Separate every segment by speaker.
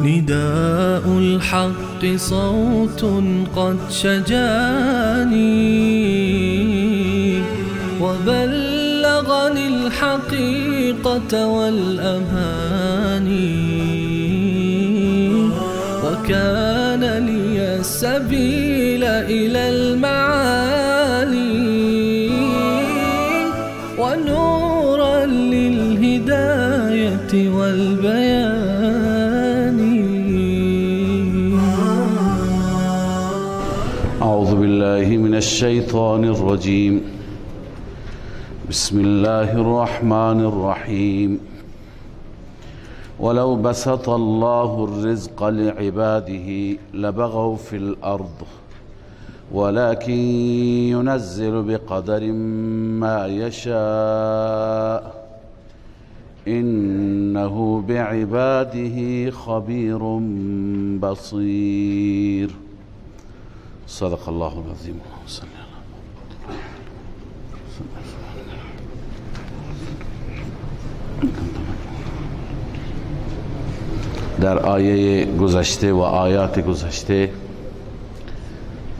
Speaker 1: نداء الحق صوت قد شجاني وبلغني الحقيقة والأماني وكان لي السبيل إلى المعالي ونورا للهداية والبيان.
Speaker 2: أعوذ بالله من الشيطان الرجيم. بسم الله الرحمن الرحيم. ولو بسط الله الرزق لعباده لبغوا في الأرض ولكن ينزل بقدر ما يشاء إنه بعباده خبير بصير. صدق الله العظيم. در آیه گذشته و آیات گذشته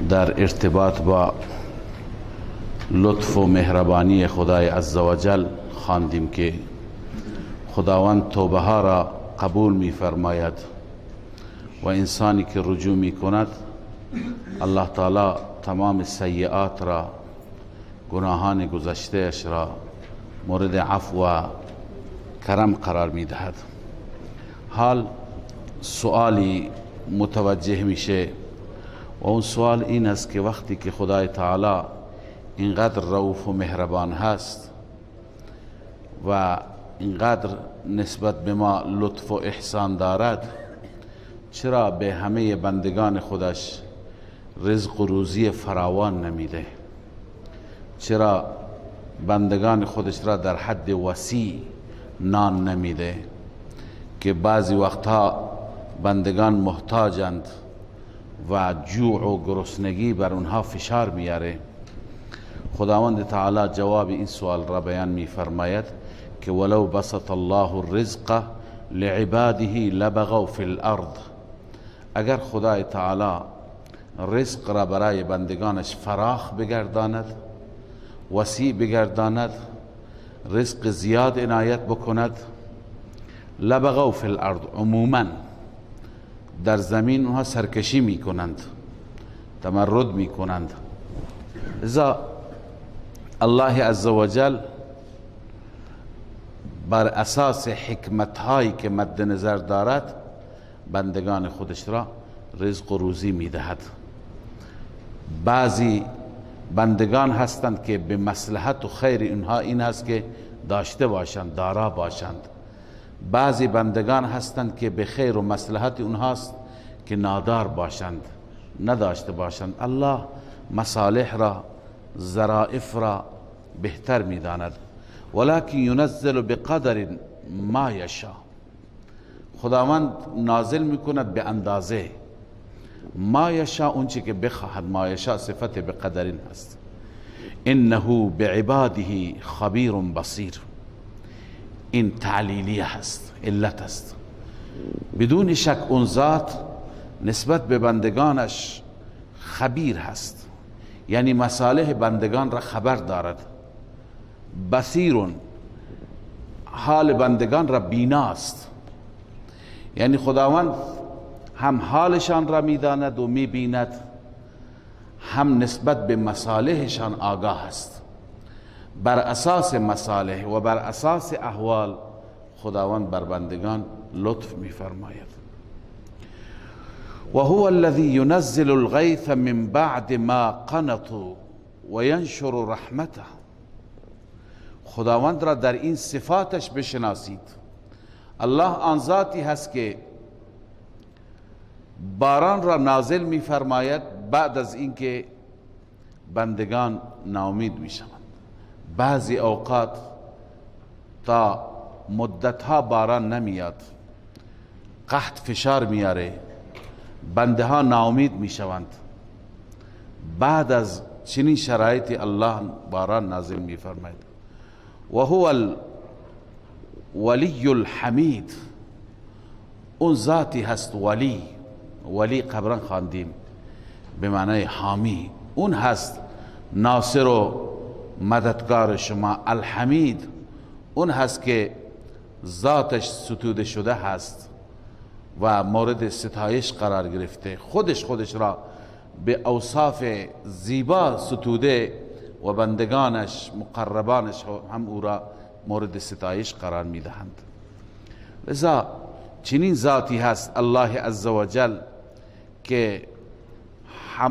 Speaker 2: در ارتباط با لطف و مهربانی خدای عزوجل خواندیم که خداوند توبه ها را قبول می فرماید و انسانی که رجوع می کند الله تعالی تمام سیئات را، گناهان گذشته اش را مورد عفو و کرم قرار می دهد. حال سوالی متوجه میشه و اون سوال این است که وقتی که خدای تعالی اینقدر رؤوف و مهربان هست و اینقدر نسبت به ما لطف و احسان دارد، چرا به همه بندگان خودش رزق و روزی فراوان نمیده؟ چرا بندگان خودش را در حد وسیع نان نمیده که بعضی وقتها بندگان محتاجند و جوع و گرسنگی بر اونها فشار میاره؟ خداوند تعالی جواب این سوال را بیان می فرماید که ولو بسط الله الرزق لعباده لبغوا فی الارض. اگر خدای تعالی رزق را برای بندگانش فراخ بگرداند، وسیع بگرداند، رزق زیاد عنایت بکند، لبغوا فی الارض، عموما در زمین اونها سرکشی می کنند، تمرد می کنند. لذا الله عزوجل بر اساس حکمت هایی که مد نظر دارد بندگان خودش را رزق و روزی می دهد. بعضی بندگان هستند که به مصلحت و خیر اینها این است که داشته باشند، دارا باشند. بعضی بندگان هستند که به خیر و مصلحت اونهاست که نادار باشند، نداشته باشند. الله مصالح را، ظرائف را بهتر می‌داند. ولکن ینزل بقدر ما یشاء. خداوند نازل میکند به اندازه ما یشاء، اونچه که بخواهد. ما یشاء صفت بقدر هست. انه بعباده خبیر بصیر. این تعلیلیه هست، علت است. بدون شک اون ذات نسبت به بندگانش خبیر هست، یعنی مصالح بندگان را خبر دارد. بصیر، حال بندگان را بیناست، یعنی خداوند هم حالشان را میداند و میبیند، هم نسبت به مصالحشان آگاه است. بر اساس مصالح و بر اساس احوال خداوند بر بندگان لطف می‌فرماید. و هو الذی ینزل الغیث من بعد ما قنطوا و ینشر رحمته. خداوند را در این صفاتش بشناسید. الله آن ذاتی هست که باران را نازل می فرماید بعد از اینکه بندگان ناامید می شوند. بعضی اوقات تا مدتها باران نمیاد، قحط فشار میاره، بنده ها ناامید می شوند. بعد از چنین شرایطی الله باران نازل می فرماید. و هو الولی الحمید، اون ذاتی هست ولی قبلا خواندیم به معنای حامی، اون هست ناصر و مددگار شما. الحمید اون هست که ذاتش ستوده شده هست و مورد ستایش قرار گرفته، خودش را به اوصاف زیبا ستوده و بندگانش مقربانش هم او را مورد ستایش قرار میدهند. لذا چنین ذاتی هست الله عزوجل که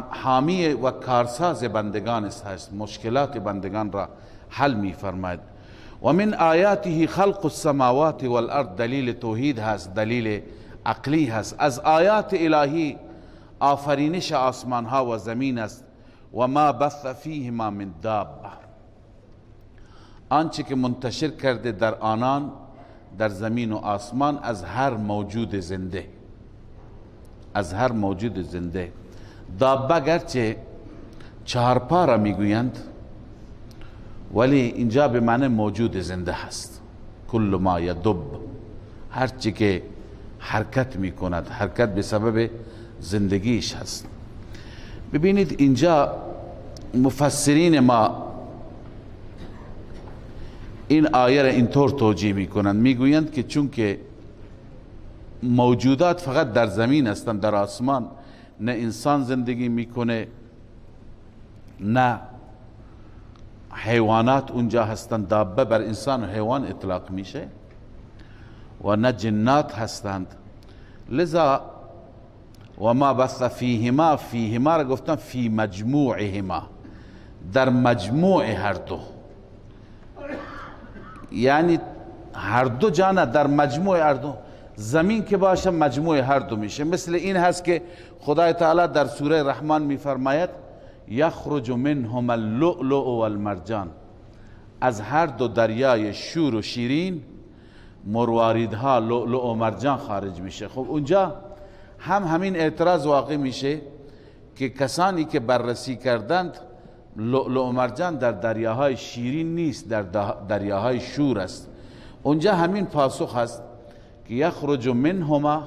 Speaker 2: حامی و کارساز بندگان است، مشکلات بندگان را حل می فرماید. و من آیاته خلق السماوات والارض، دلیل توحید هست، دلیل عقلی هست. از آیات الهی آفرینش آسمان ها و زمین است. و ما بث فیهما من دابه، آنچه که منتشر کرده در آنان، در زمین و آسمان، از هر موجود زنده، از هر موجود زنده. دابه گرچه چهارپا را میگویند ولی اینجا به معنی موجود زنده هست. کل ما یدب، هر چی که حرکت میکند، حرکت به سبب زندگیش هست. ببینید اینجا مفسرین ما این آیه را اینطور توجیه میکنند، میگویند که چون که موجودات فقط در زمین هستند، در آسمان نه انسان زندگی میکنه نه حیوانات اونجا هستند، دابه بر انسان و حیوان اطلاق میشه، و نه جنات هستند. لذا و ما بث فیهما، فیهما را گفتن فی مجموعهما، در مجموع هر دو، یعنی هر دو جانه در مجموع هر دو. زمین که باشه مجموع هر دو میشه. مثل این هست که خدای تعالی در سوره رحمان میفرماید یخرج منهما اللؤلؤ والمرجان، از هر دو دریای شور و شیرین مرواریدها لؤلؤ و مرجان خارج میشه. خب اونجا همین اعتراض واقع میشه که کسانی که بررسی کردند لؤلؤ و مرجان در دریاهای شیرین نیست، در دریاهای شور است. اونجا همین پاسخ هست که یخرج منهما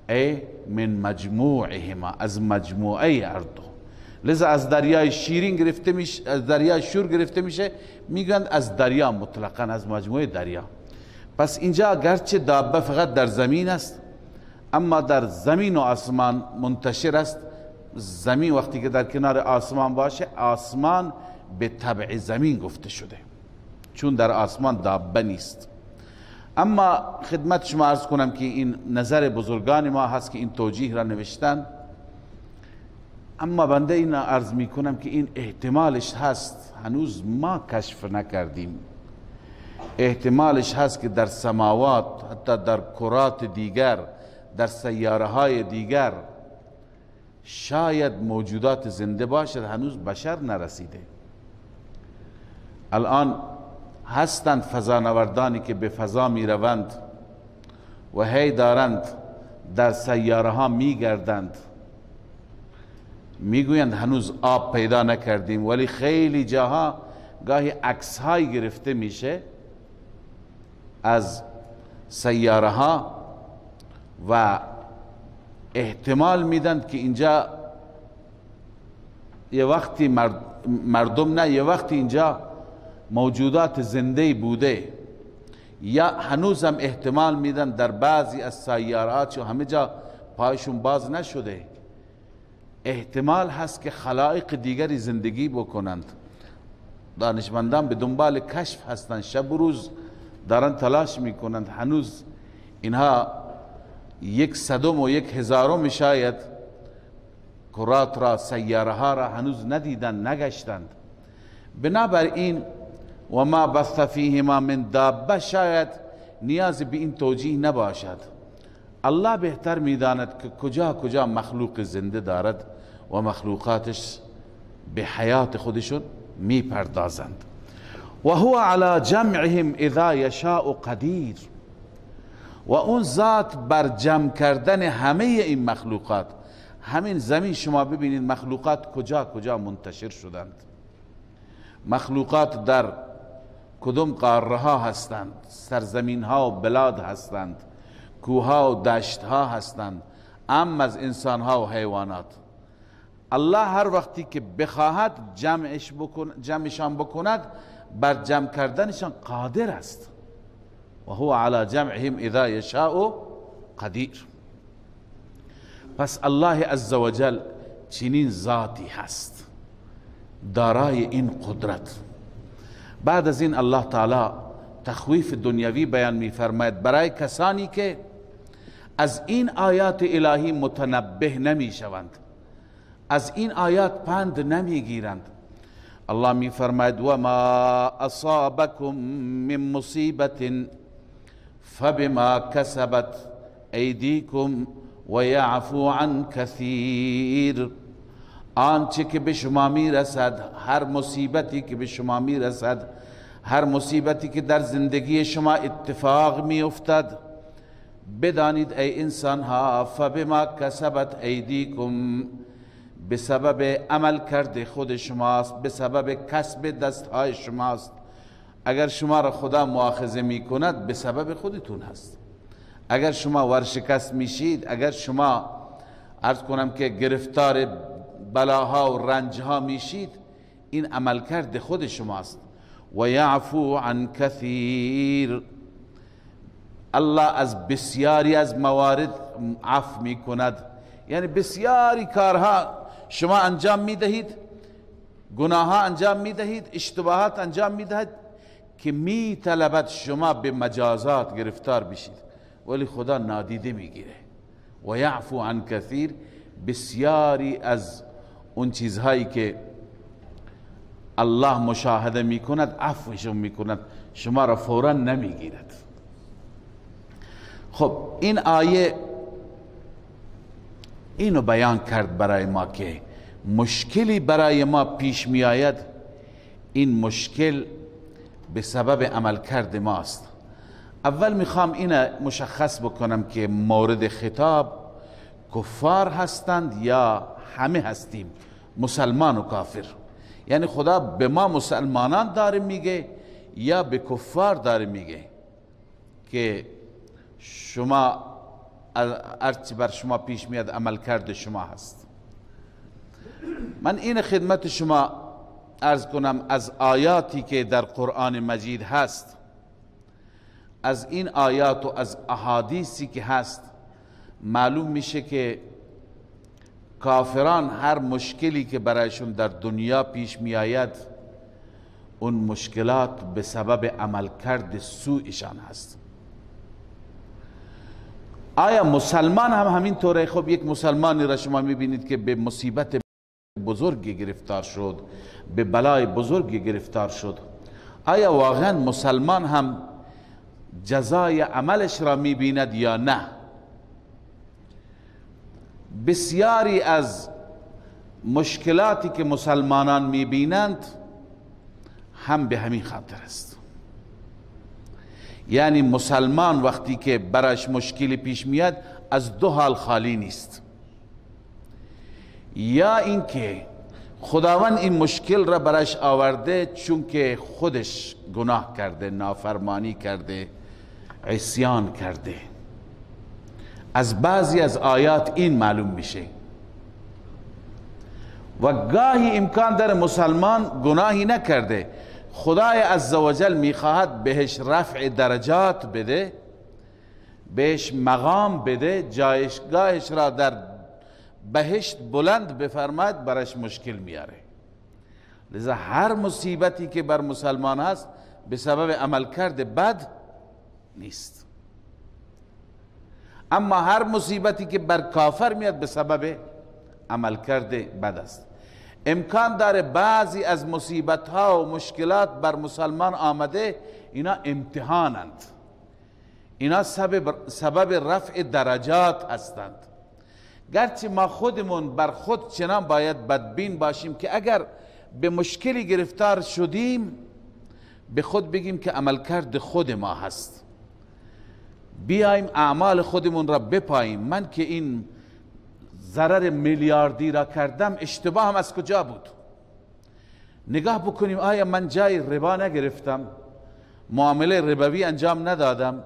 Speaker 2: ای من مجموعهما، از مجموعه هر دو. لذا از دریای شیرین گرفته میشه، از دریای شور گرفته میشه، میگن از دریا مطلقاً، از مجموعه دریا. پس اینجا گرچه دابه فقط در زمین است، اما در زمین و آسمان منتشر است. زمین وقتی که در کنار آسمان باشه، آسمان به تبع زمین گفته شده، چون در آسمان دابه نیست. اما خدمت شما عرض کنم که این نظر بزرگان ما هست که این توجیه را نوشتن، اما بنده این عرض می کنم که این احتمالش هست، هنوز ما کشف نکردیم. احتمالش هست که در سماوات، حتی در کرات دیگر، در سیاره های دیگر شاید موجودات زنده باشد، هنوز بشر نرسیده. الان هستند فضانوردانی که به فضا می روند و هی دارند در سیاره ها می گردند، می گویند هنوز آب پیدا نکردیم، ولی خیلی جاها گاهی عکس های گرفته میشه از سیاره ها و احتمال میدن که اینجا یه وقتی مردم نه، یه وقتی اینجا موجودات زنده بوده، یا هنوز هم احتمال میدن در بعضی از سیارات چون همه جا پایشون باز نشده، احتمال هست که خلائق دیگری زندگی بکنند. دانشمندان به دنبال کشف هستند، شب و روز دارن تلاش میکنند. هنوز اینها 1/100 و 1/1000 شاید کرات را، سیاره ها را هنوز ندیدن، نگشتند. بنابراین و ما بث فیهما من دابه، شاید نیاز به این توجیه نباشد. الله بهتر میداند که کجا کجا مخلوق زنده دارد و مخلوقاتش به حیات خودشون میپردازند. و هو علی جمعهم اذا یشاء قدیر، و اون ذات بر جمع کردن همه این مخلوقات، همین زمین شما ببینید مخلوقات کجا کجا منتشر شدند، مخلوقات در کدام قاره ها هستند، سرزمین ها و بلاد هستند، کوه ها و دشت ها هستند، اما از انسان ها و حیوانات. الله هر وقتی که بخواهد جمعشان بکند بر جمع کردنشان قادر است. و هو علی جمعهم اذا یشاء قدیر. پس الله عزوجل چنین ذاتی هست دارای این قدرت. بعد از این الله تعالی تخویف دنیوی بیان می فرماید برای کسانی که از این آیات الهی متنبه نمی شوند، از این آیات پند نمی گیرند. الله می فرماید و ما اصابکم من مصیبت فبما کسبت ایدیکم و یعفو عن کثیر. آنچه که به شما می رسد، هر مصیبتی که به شما می رسد، هر مصیبتی که در زندگی شما اتفاق می افتد، بدانید ای انسان ها فبما کسبت ایدیکم، به سبب عمل کرده خود شماست، به سبب کسب دستهای شماست. اگر شما را خدا مؤاخذه می کند به سبب خودتون هست. اگر شما ورشکست میشید، اگر شما عرض کنم که گرفتار بلاها و رنجها میشید، این عملکرد خود شماست. و یعفو عن کثیر، الله از بسیاری از موارد عفو می کند. یعنی بسیاری کارها شما انجام می دهید، گناه ها انجام می دهید، اشتباهات انجام می دهید که می طلبد شما به مجازات گرفتار بشید، ولی خدا نادیده می گیره. و یعفو عن کثیر، بسیاری از اون چیزهایی که الله مشاهده می کند عفوشون می کند، شما را فورا نمی گیرد. خب این آیه اینو بیان کرد برای ما که مشکلی برای ما پیش می آید، این مشکل به سبب عملکرد ماست. اول میخوام اینو مشخص بکنم که مورد خطاب کفار هستند یا همه هستیم، مسلمان و کافر. یعنی خدا به ما مسلمانان داره میگه یا به کفار داره میگه که شما ارچی بر شما پیش میاد عملکرد شما هست. من این خدمت شما عرض کنم از آیاتی که در قرآن مجید هست، از این آیات و از احادیثی که هست معلوم میشه که کافران هر مشکلی که برایشون در دنیا پیش می آید، اون مشکلات به سبب عملکرد سوءشان هست. آیا مسلمان هم همین طوره؟ خب یک مسلمانی را شما می بینید که به مصیبت بزرگی گرفتار شد، به بلای بزرگی گرفتار شد، آیا واقعا مسلمان هم جزای عملش را می بیند یا نه؟ بسیاری از مشکلاتی که مسلمانان می بینند هم به همین خاطر است. یعنی مسلمان وقتی که برایش مشکلی پیش میاد از دو حال خالی نیست، یا اینکه خداوند این مشکل را برایش آورده چون که خودش گناه کرده، نافرمانی کرده، عصیان کرده. از بعضی از آیات این معلوم میشه. و گاهی امکان داره مسلمان گناهی نکرده، خدای عزوجل میخواهد بهش رفع درجات بده، بهش مقام بده، جایگاهش را در بهشت بلند بفرماید، برش مشکل میاره. لذا هر مصیبتی که بر مسلمان هست به سبب عملکرد بد نیست، اما هر مصیبتی که بر کافر میاد به سبب عملکرد بد است. امکان داره بعضی از مصیبت ها و مشکلات بر مسلمان آمده اینا امتحانند، اینا سبب رفع درجات هستند. گرچه ما خودمون بر خود چنان باید بدبین باشیم که اگر به مشکلی گرفتار شدیم به خود بگیم که عملکرد خود ما هست، بیایم اعمال خودمون را بپاییم. من که این ضرر میلیاردی را کردم، اشتباهم از کجا بود؟ نگاه بکنیم آیا من جای ربا نگرفتم، معامله ربوی انجام ندادم،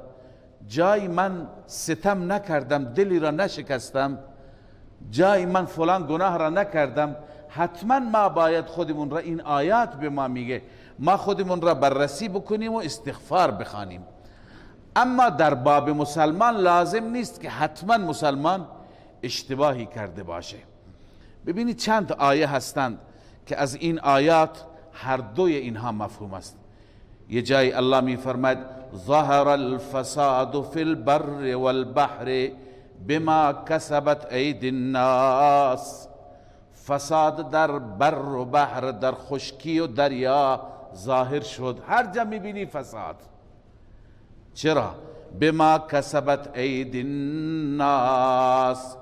Speaker 2: جای من ستم نکردم، دلی را نشکستم، جای من فلان گناه را نکردم. حتما ما باید خودمون را، این آیات به ما میگه ما خودمون را بررسی بکنیم و استغفار بخوانیم. اما در باب مسلمان لازم نیست که حتما مسلمان اشتباهی کرده باشه. ببینید چند آیه هستند که از این آیات هر دوی اینها مفهوم است. یه جای الله می فرماید ظهر الفساد فی البر والبحر بما کسبت ایدی الناس. فساد در بر و بحر، در خشکی و دریا ظاهر شد. هر جا می بینی فساد. چرا؟ بما کسبت ایدی الناس،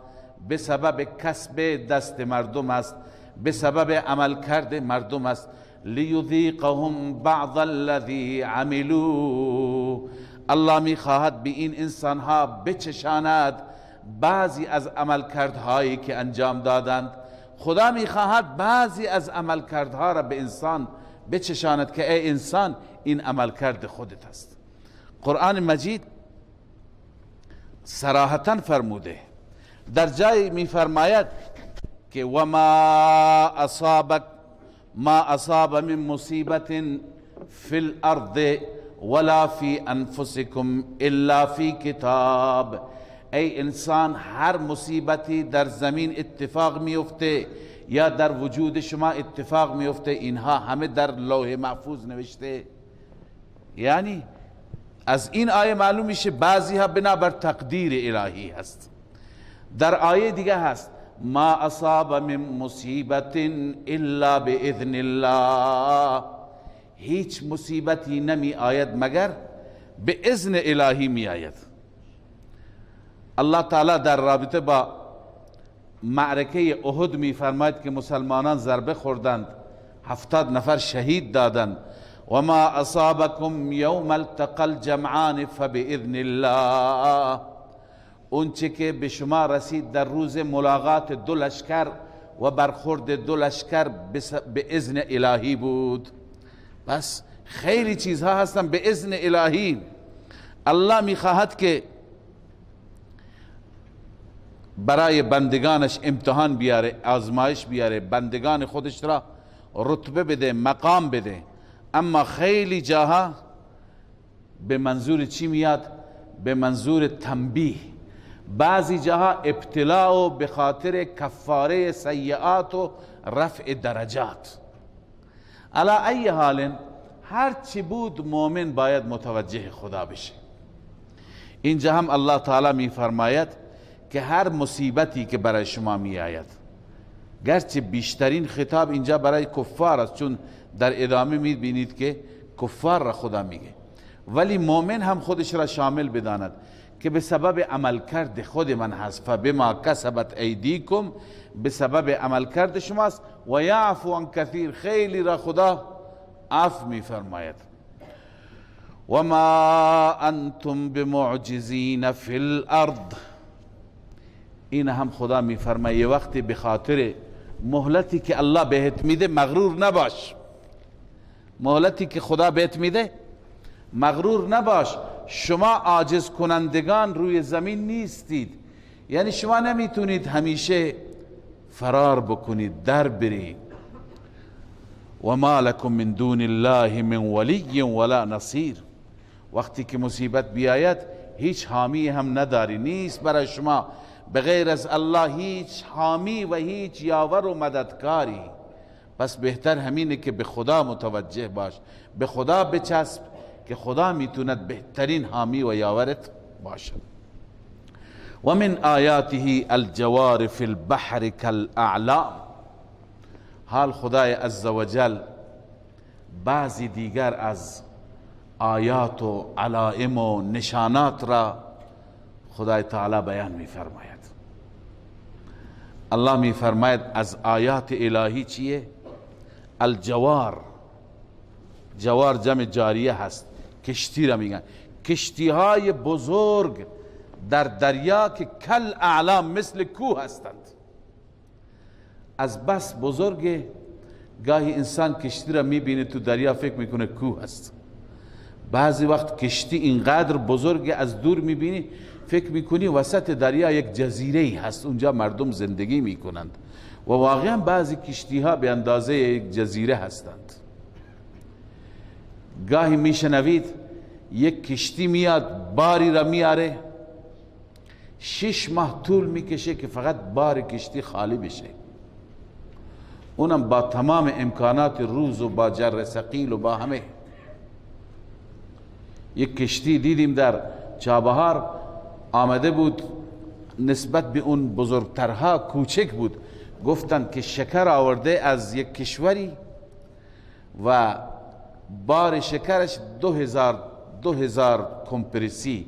Speaker 2: به سبب کسب دست مردم است، به سبب عمل کرده مردم است. لیذیقهم بعض الذی عملوا، الله میخواهد به این انسانها بچشاند بعضی از عملکردهایی که انجام دادند. خدا میخواهد بعضی از عملکردها را به انسان بچشاند که ای انسان این عملکرد خودت است. قرآن مجید صراحتا فرموده، در جای میفرماید که ما اصاب من مصیبت فی الارض ولا فی انفسکم الا فی کتاب. ای انسان، هر مصیبتی در زمین اتفاق میفته یا در وجود شما اتفاق میفته، اینها همه در لوح محفوظ نوشته. یعنی از این آیه معلوم میشه بعضی ها بنابر تقدیر الهی هست. در آیه دیگه هست ما اصاب من مصیبت الا باذن الله، هیچ مصیبتی نمی آید مگر به اذن الهی می آید. الله تعالی در رابطه با معرکه احد می فرماید که مسلمانان ضربه خوردند، 70 نفر شهید دادند. و ما اصابکم یوم التقى الجمعان فباذن الله، اون چه که به شما رسید در روز ملاقات دو لشکر و برخورد دو لشکر به اذن الهی بود. بس خیلی چیزها هستن به اذن الهی. الله میخواهد که برای بندگانش امتحان بیاره، آزمایش بیاره، بندگان خودش را رتبه بده، مقام بده. اما خیلی جاها به منظور چی میاد؟ به منظور تنبیه. بعضی جاها ابتلاء و به خاطر کفاره سیئات و رفع درجات. علی ای حال هر چی بود مؤمن باید متوجه خدا بشه. اینجا هم الله تعالی می فرماید که هر مصیبتی که برای شما می آید، گرچه بیشترین خطاب اینجا برای کفار است، چون در ادامه می بینید که کفار را خدا میگه، ولی مؤمن هم خودش را شامل بداند که به سبب عملکرد خود من هست. فبما کسبت ایدیکم، به سبب عملکرد شماست. و یعفو عن کثیر، خیلی را خدا عفو می فرماید. و ما انتم بمعجزین فی الارض، این هم خدا می فرماید وقتی به خاطر مهلتی که الله بهت میده مغرور نباش. مهلتی که خدا بهت میده مغرور نباش. شما عاجز کنندگان روی زمین نیستید، یعنی شما نمیتونید همیشه فرار بکنید، در برید. و ما لکم من دون الله من ولی ولا نصیر، وقتی که مصیبت بیاید هیچ حامی هم نداری، نیست برای شما بغیر از الله هیچ حامی و هیچ یاور و مددکاری. پس بهتر همینه که به خدا متوجه باش، به خدا بچسب که خدا میتوند بهترین حامی و یاورت باشد. و من آیاته الجوار فی البحر کالاعلام، حال خدای عزوجل بعضی دیگر از آیات و علائم و نشانات را خدای تعالی بیان می فرماید. الله می فرماید از آیات الهی چیه؟ الجوار. جوار جمع جاریه هست، کشتی را میگن. کشتی های بزرگ در دریا که کل اعلام مثل کوه هستند. از بس بزرگ گاهی انسان کشتی را میبینه تو دریا فکر میکنه کوه هست. بعضی وقت کشتی اینقدر بزرگ از دور میبینی فکر میکنی وسط دریا یک جزیره هست، اونجا مردم زندگی میکنند و واقعا بعضی کشتی ها به اندازه یک جزیره هستند. گاهی میشنوید یک کشتی میاد باری را میاره 6 ماه طول میکشه که فقط بار کشتی خالی بشه، اونم با تمام امکانات روز و با جر ثقیل و با همه. یک کشتی دیدیم در چابهار آمده بود، نسبت به اون بزرگترها کوچک بود، گفتند که شکر آورده از یک کشوری و بار شکرش 2000 کمپرسی،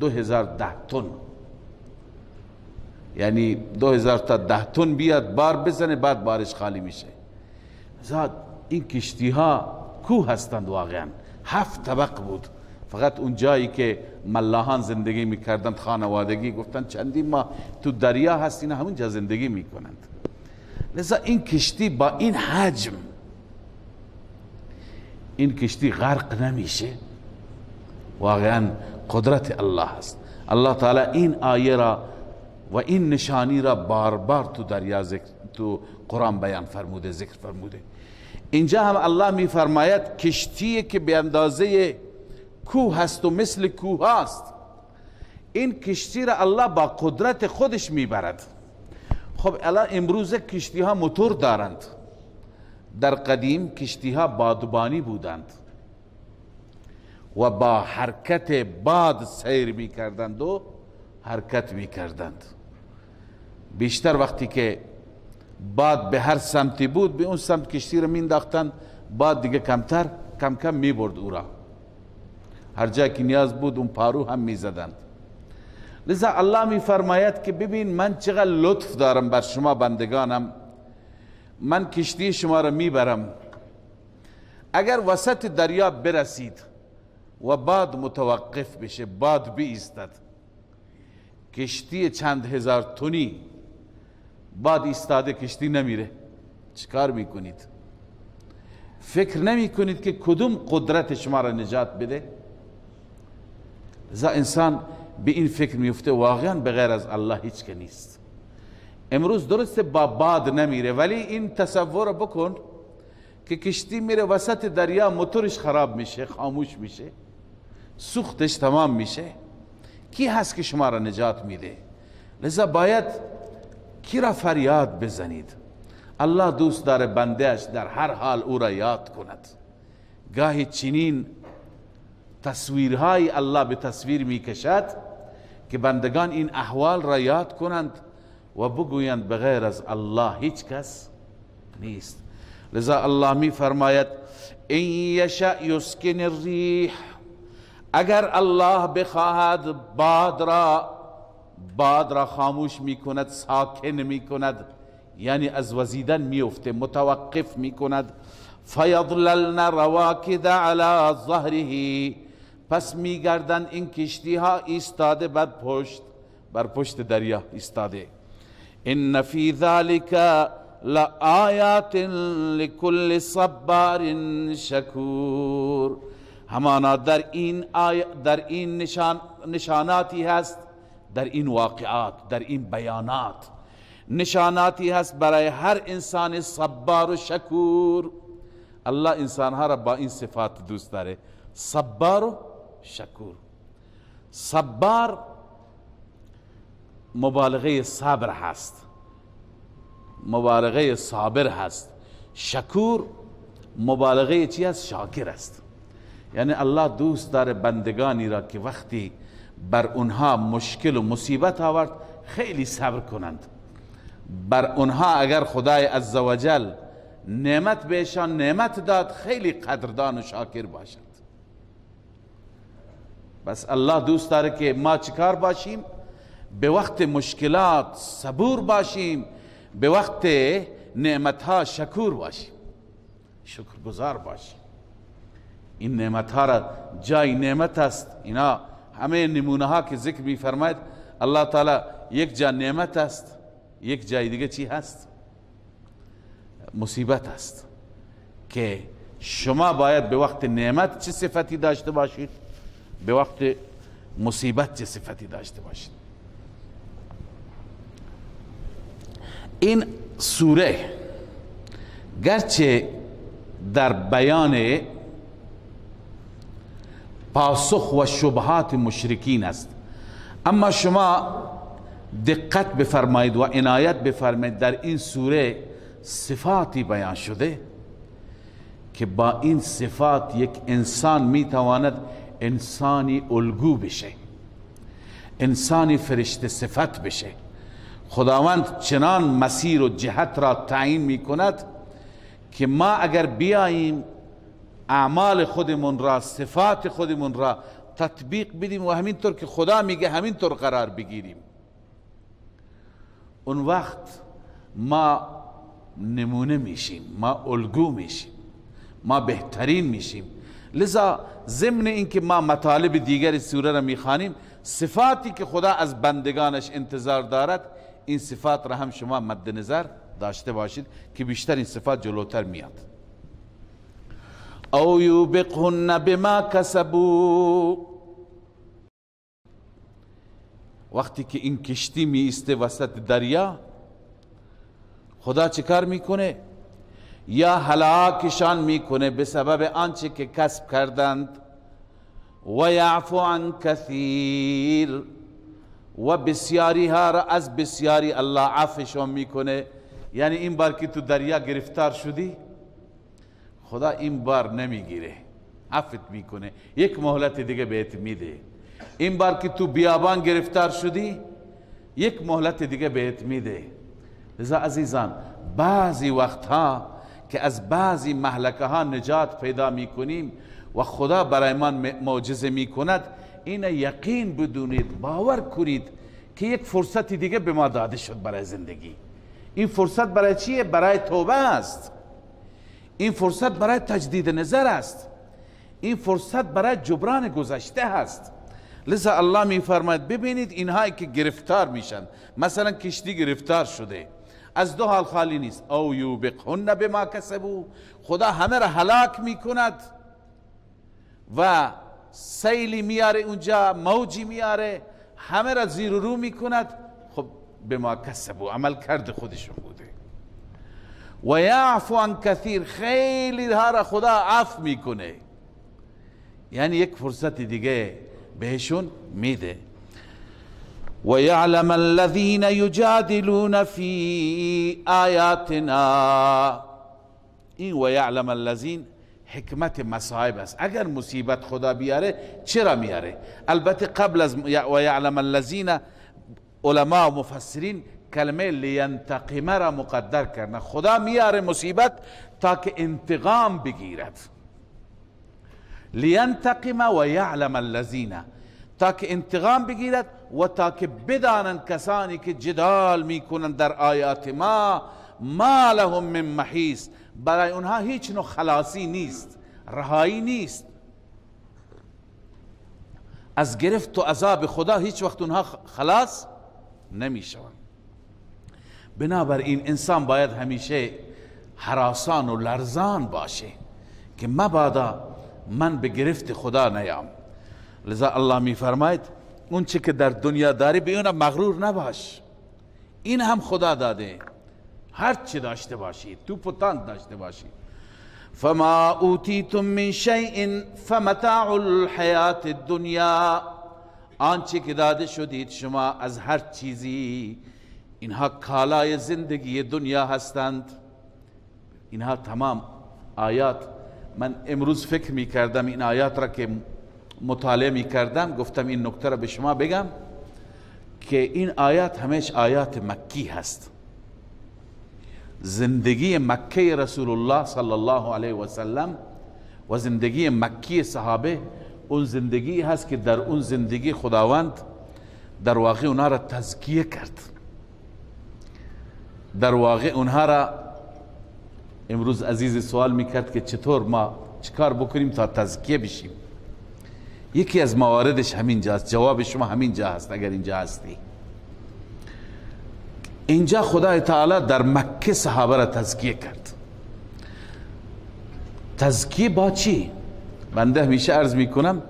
Speaker 2: 2010 تن، یعنی 2000 تا 10 تن بیاد بار بزنه بعد بارش خالی میشه. زاد این کشتی ها کوه هستند واقعا. 7 طبق بود، فقط اون جایی که ملاحان زندگی میکردند خانوادگی گفتند چندین ماه تو دریا هستین همون جا زندگی میکنند. لذا این کشتی با این حجم این کشتی غرق نمیشه، واقعا قدرت الله است. الله تعالی این آیه را و این نشانی را بار بار تو دریا تو قرآن بیان فرموده، ذکر فرموده. اینجا هم الله می فرماید کشتی که به اندازه کوه هست و مثل کوه هست، این کشتی را الله با قدرت خودش میبرد. خب الان امروز کشتی ها موتور دارند، در قدیم کشتی ها بادبانی بودند و با حرکت باد سیر می کردند و حرکت می کردند. بیشتر وقتی که باد به هر سمتی بود به اون سمت کشتی را می انداختند، باد دیگه کمتر کم کم می برد او را، هر جا که نیاز بود اون پارو هم می زدند. لذا الله می فرماید که ببین من چقدر لطف دارم بر شما بندگانم، من کشتی شما را میبرم. اگر وسط دریا برسید و باد متوقف بشه، باد بیستد، کشتی چند هزار تنی باد ایستاده کشتی نمیره، چیکار میکنید؟ فکر نمی کنید که کدوم قدرت شما را نجات بده؟ لذا انسان به این فکر میفته واقعا بغیر از الله هیچ که نیست. امروز درسته با باد نمیره، ولی این تصور بکن که کشتی میره وسط دریا، موتورش خراب میشه، خاموش میشه، سوختش تمام میشه، کی هست که شما را نجات میده؟ لذا باید کی را فریاد بزنید؟ الله دوست داره بندهش در هر حال او را یاد کند. گاهی چنین تصویرهای الله به تصویر میکشد که بندگان این احوال را یاد کنند و بگویند بغیر از الله هیچ کس نیست. لذا الله می فرماید این یشاء یسکن الریح، اگر الله بخواهد باد را خاموش می کند، ساکن می کند، یعنی از وزیدن می افته، متوقف می کند. فیضللن رواکد علی ظهره، پس می گردن این کشتی ها ایستاده بر پشت دریا ایستاده. ان فی ذلک لآیات لکل صبار شکور، همانا در این نشاناتی هست، در این واقعات، در این بیانات نشاناتی هست برای هر انسان صبار و شکور. الله انسانها را با این صفات دوست داره، صبار و شکور. صبار مبالغه صبر هست، مبالغه صابر هست. شکور مبالغه چی هست؟ شاکر است. یعنی الله دوست داره بندگانی را که وقتی بر اونها مشکل و مصیبت آورد خیلی صبر کنند. بر اونها اگر خدای عزوجل نعمت بهشان نعمت داد خیلی قدردان و شاکر باشند. بس الله دوست داره که ما چیکار باشیم؟ به وقت مشکلات صبور باشیم، به وقت نعمتها شکور باشیم، شکرگزار باشیم. این نعمتها را جای نعمت است. اینا همه نمونه ها که ذکر می فرماید الله تعالی یک جا نعمت است، یک جای دیگه چی هست؟ مصیبت است. که شما باید به وقت نعمت چه صفتی داشته باشید، به وقت مصیبت چه صفتی داشته باشید. این سوره گرچه در بیان پاسخ و شبهات مشرکین است، اما شما دقت بفرمایید و عنایت بفرمایید، در این سوره صفاتی بیان شده که با این صفات یک انسان میتواند انسانی الگو بشه، انسانی فرشته صفت بشه. خداوند چنان مسیر و جهت را تعیین میکند که ما اگر بیاییم اعمال خودمون را، صفات خودمون را تطبیق بدیم و همینطور که خدا میگه همینطور قرار بگیریم، اون وقت ما نمونه میشیم، ما الگو میشیم، ما بهترین میشیم. لذا ضمن این که ما مطالب دیگر سوره را میخوانیم، صفاتی که خدا از بندگانش انتظار دارد، این صفات را هم شما مد نظر داشته باشید که بیشتر این صفات جلوتر میاد. او یوبقهن بما کسبوا، وقتی که این کشتی می ایسته وسط دریا، خدا چه کار میکنه؟ یا هلاکشان میکنه به سبب آنچه که کسب کردند، و یعفو عن کثیر، و بسیاری ها را از بسیاری الله عفوشون میکنه. یعنی این بار که تو دریا گرفتار شدی، خدا این بار نمیگیره، عفوت میکنه، یک مهلت دیگه بهت میده. این بار که تو بیابان گرفتار شدی، یک مهلت دیگه بهت میده. لذا عزیزان، بعضی وقتها که از بعضی مهلکه ها نجات پیدا میکنیم و خدا برای من معجزه میکند، این یقین بدونید، باور کنید که یک فرصت دیگه به ما داده شد برای زندگی. این فرصت برای چیه؟ برای توبه است. این فرصت برای تجدید نظر است. این فرصت برای جبران گذشته است. لذا الله می فرماید ببینید اینهایی که گرفتار میشن، مثلا کشتی گرفتار شده، از دو حال خالی نیست. او یوبقهن بما کسبوا، خدا همه را هلاک میکند و سیلی میاره اونجا، موجی میاره، همه را زیر و رو میکند. خب بما کسبوا، عمل کرده خودشون بوده. و یعفو عن کثیر، خیلی ها را خدا عفو میکنه، یعنی یک فرصت دیگه بهشون میده. و یعلم الذین یجادلون فی آیاتنا، این و یعلم الذین حکمت مصائب است. اگر مصیبت خدا بیاره چرا میاره؟ البته قبل از و یعلم الذین، علما و مفسرین کلمه لینتقم را مقدر کردن. خدا میاره مصیبت تا که انتقام بگیرد. لینتقم و یعلم الذین، تا که انتقام بگیرد و تا که بدانند کسانی که جدال میکنند در آیات ما لهم من محیص، برای اونها هیچ نوع خلاصی نیست، رهایی نیست از گرفت و عذاب خدا. هیچ وقت اونها خلاص نمیشوند. بنابراین انسان باید همیشه هراسان و لرزان باشه که مبادا من به گرفت خدا نیام. لذا الله می فرماید اون چه که در دنیا داری به اون مغرور نباش، این هم خدا داده. هر چی داشته باشی، تو پتان داشته باشی، فما اوتیتم من شیء فمتاع الحیات الدنیا، آنچه که داده شدید شما از هر چیزی، اینها کالای زندگی دنیا هستند. اینها تمام آیات، من امروز فکر می کردم این آیات را که مطالعه می کردم، گفتم این نکته را به شما بگم که این آیات همیش آیات مکی هست. زندگی مکی رسول الله صلی الله علیه و سلم و زندگی مکی صحابه اون زندگی هست که در اون زندگی خداوند در واقع اونها را تزکیه کرد. در واقع اونها را امروز عزیز سوال میکرد که چطور ما چیکار بکنیم تا تزکیه بشیم. یکی از مواردش همین جاست. جواب شما همین جا هست اگر اینجا هستی. اینجا خدای تعالی در مکه صحابه را تزکیه کرد. تزکیه با چی؟ بنده همیشه عرض میکنم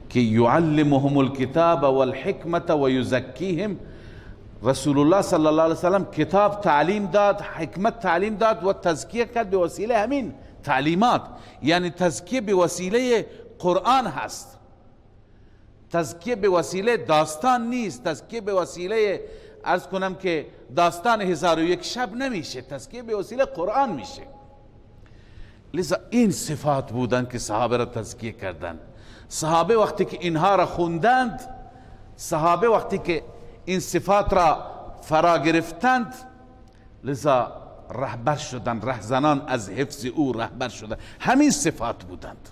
Speaker 2: که یعلمهم الکتاب والحکمت و یزکیهم. رسول الله صلی الله علیه وسلم کتاب تعلیم داد، حکمت تعلیم داد و تزکیه کرد به وسیله همین تعلیمات. یعنی تزکیه به وسیله قرآن هست، تزکیه به وسیله داستان نیست، تزکیه به وسیله عرض کنم که داستان 1001 شب نمیشه، تزکیه به وسیله قرآن میشه. لذا این صفات بودن که صحابه را تزکیه کردند. صحابه وقتی که اینها را خوندند، صحابه وقتی که این صفات را فرا گرفتند، لذا رهبر شدند، رهزنان از حفظ او رهبر شدند. همین صفات بودند.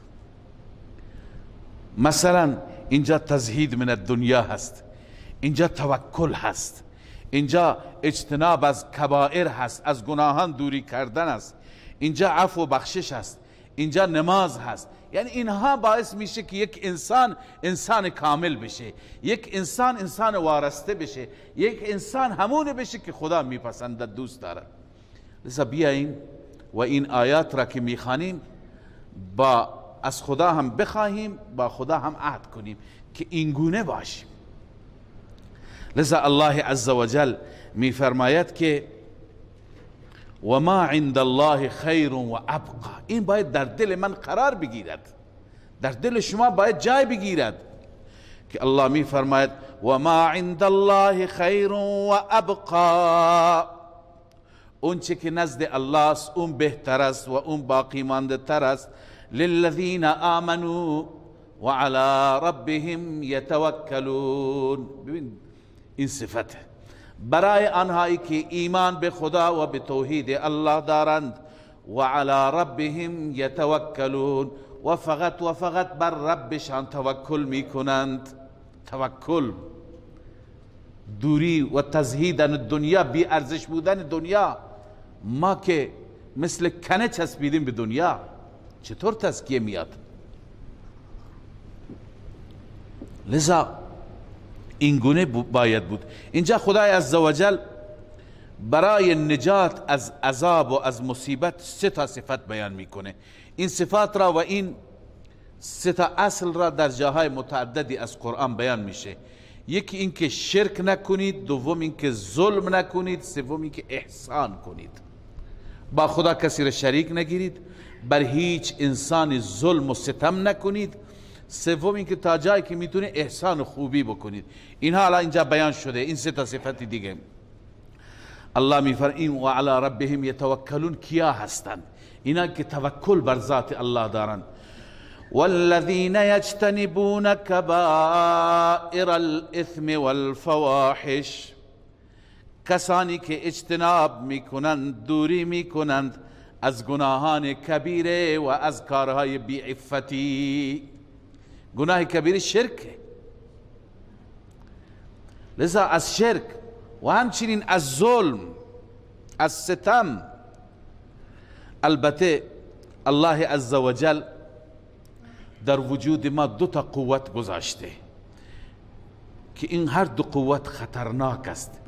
Speaker 2: مثلا اینجا تزهید من الدنیا هست، اینجا توکل هست، اینجا اجتناب از کبائر هست، از گناهان دوری کردن است، اینجا عفو و بخشش هست، اینجا نماز هست. یعنی اینها باعث میشه که یک انسان انسان کامل بشه، یک انسان انسان وارسته بشه، یک انسان همونه بشه که خدا میپسندد، دوست دارد. لذا بیاییم و این آیات را که میخوانیم با از خدا هم بخواهیم، با خدا هم عهد کنیم که اینگونه باشیم. لذا الله عز وجل میفرماید که و ما عند الله خیر و ابقا. این باید در دل من قرار بگیرد، در دل شما باید جای بگیرد که الله می فرماید و ما عند الله خیر و ابقا. اون چه که نزد الله است اون بهتر است و اون باقی مانده تر است. للذین آمنوا و علی ربهم یتوکلون. ببین این صفته برای آنهایی که ایمان به خدا و به توحید الله دارند. و علی ربهم یتوکلون، و فقط بر ربشان توکل میکنند. توکل، دوری و تزهیدن دنیا، بی ارزش بودن دنیا. ما که مثل کنه چسبیدیم به دنیا، چطور تزکیه میاد؟ لذا این گونه باید بود. اینجا خدای عزوجل برای نجات از عذاب و از مصیبت 3 تا صفت بیان میکنه. این صفات را و این 3 تا اصل را در جاهای متعددی از قرآن بیان میشه. یکی این که شرک نکنید، دوم این که ظلم نکنید، سوم این که احسان کنید. با خدا کسی را شریک نگیرید، بر هیچ انسان ظلم و ستم نکنید، سوم این که تا جایی که میتونه احسان و خوبی بکنید. اینها حالا اینجا بیان شده، این 3 تا صفت دیگه. الله میفرماید این و علی ربهم یتوکلون. کیا هستند؟ اینا که توکل بر ذات الله دارند. والذین یجتنبون کبائر الاثم والفواحش. کسانی که اجتناب میکنند، دوری میکنند از گناهان کبیره و از کارهای بی عفتی. گناه کبیره شرک، لذا از شرک و همچنین از ظلم، از ستم. البته الله عزوجل در وجود ما 2 تا قوت گذاشته که این هر 2 قوت خطرناک است.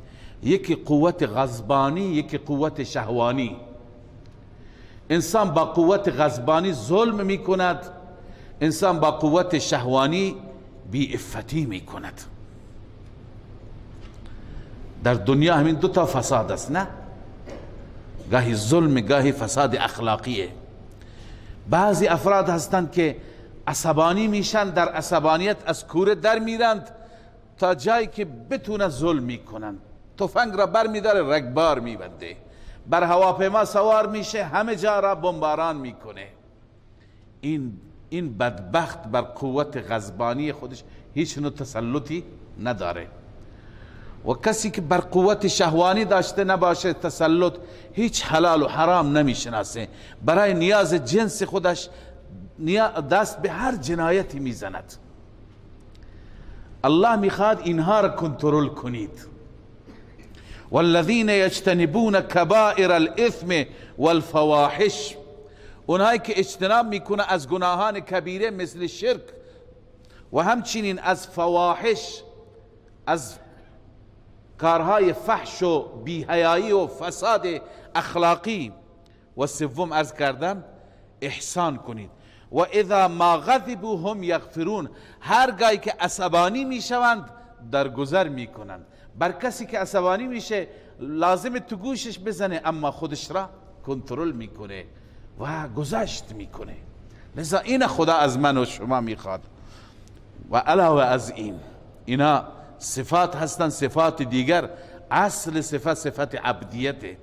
Speaker 2: یکی قوت غضبانی، یکی قوت شهوانی. انسان با قوت غضبانی ظلم می کند، انسان با قوت شهوانی بی عفتی می کند. در دنیا همین 2 تا فساد است، نه؟ گاهی ظلم، گاهی فساد اخلاقیه. بعضی افراد هستند که عصبانی میشن، در عصبانیت از کوره در میرند تا جایی که بتونه ظلم میکنن. تفنگ را بر میداره، رگبار میبنده، بر هواپیما سوار میشه، همه جا را بمباران میکنه. این بدبخت بر قوت غضبانی خودش هیچ نوع تسلطی نداره. و کسی که بر قوت شهوانی داشته نباشه تسلط، هیچ حلال و حرام نمیشناسه، برای نیاز جنس خودش دست به هر جنایتی میزند. الله میخواد اینها را کنترل کنید. والذین یجتنبون کبائر الاثم والفواحش، اونهایی که اجتناب میکنه از گناهان کبیره مثل شرک و همچنین از فواحش، از کارهای فحش و بی‌حیایی و فساد اخلاقی. و سوم عرض کردم احسان کنید. و اذا ما غضبوا هم یغفرون، هرگاهی که عصبانی میشوند درگذر میکنند. بر کسی که عصبانی میشه لازم تو گوشش بزنه، اما خودش را کنترل میکنه و گذشت میکنه. لذا این خدا از من و شما میخواد. و علاوه از این اینا صفات هستن، صفات دیگر. اصل صفت عبدیته،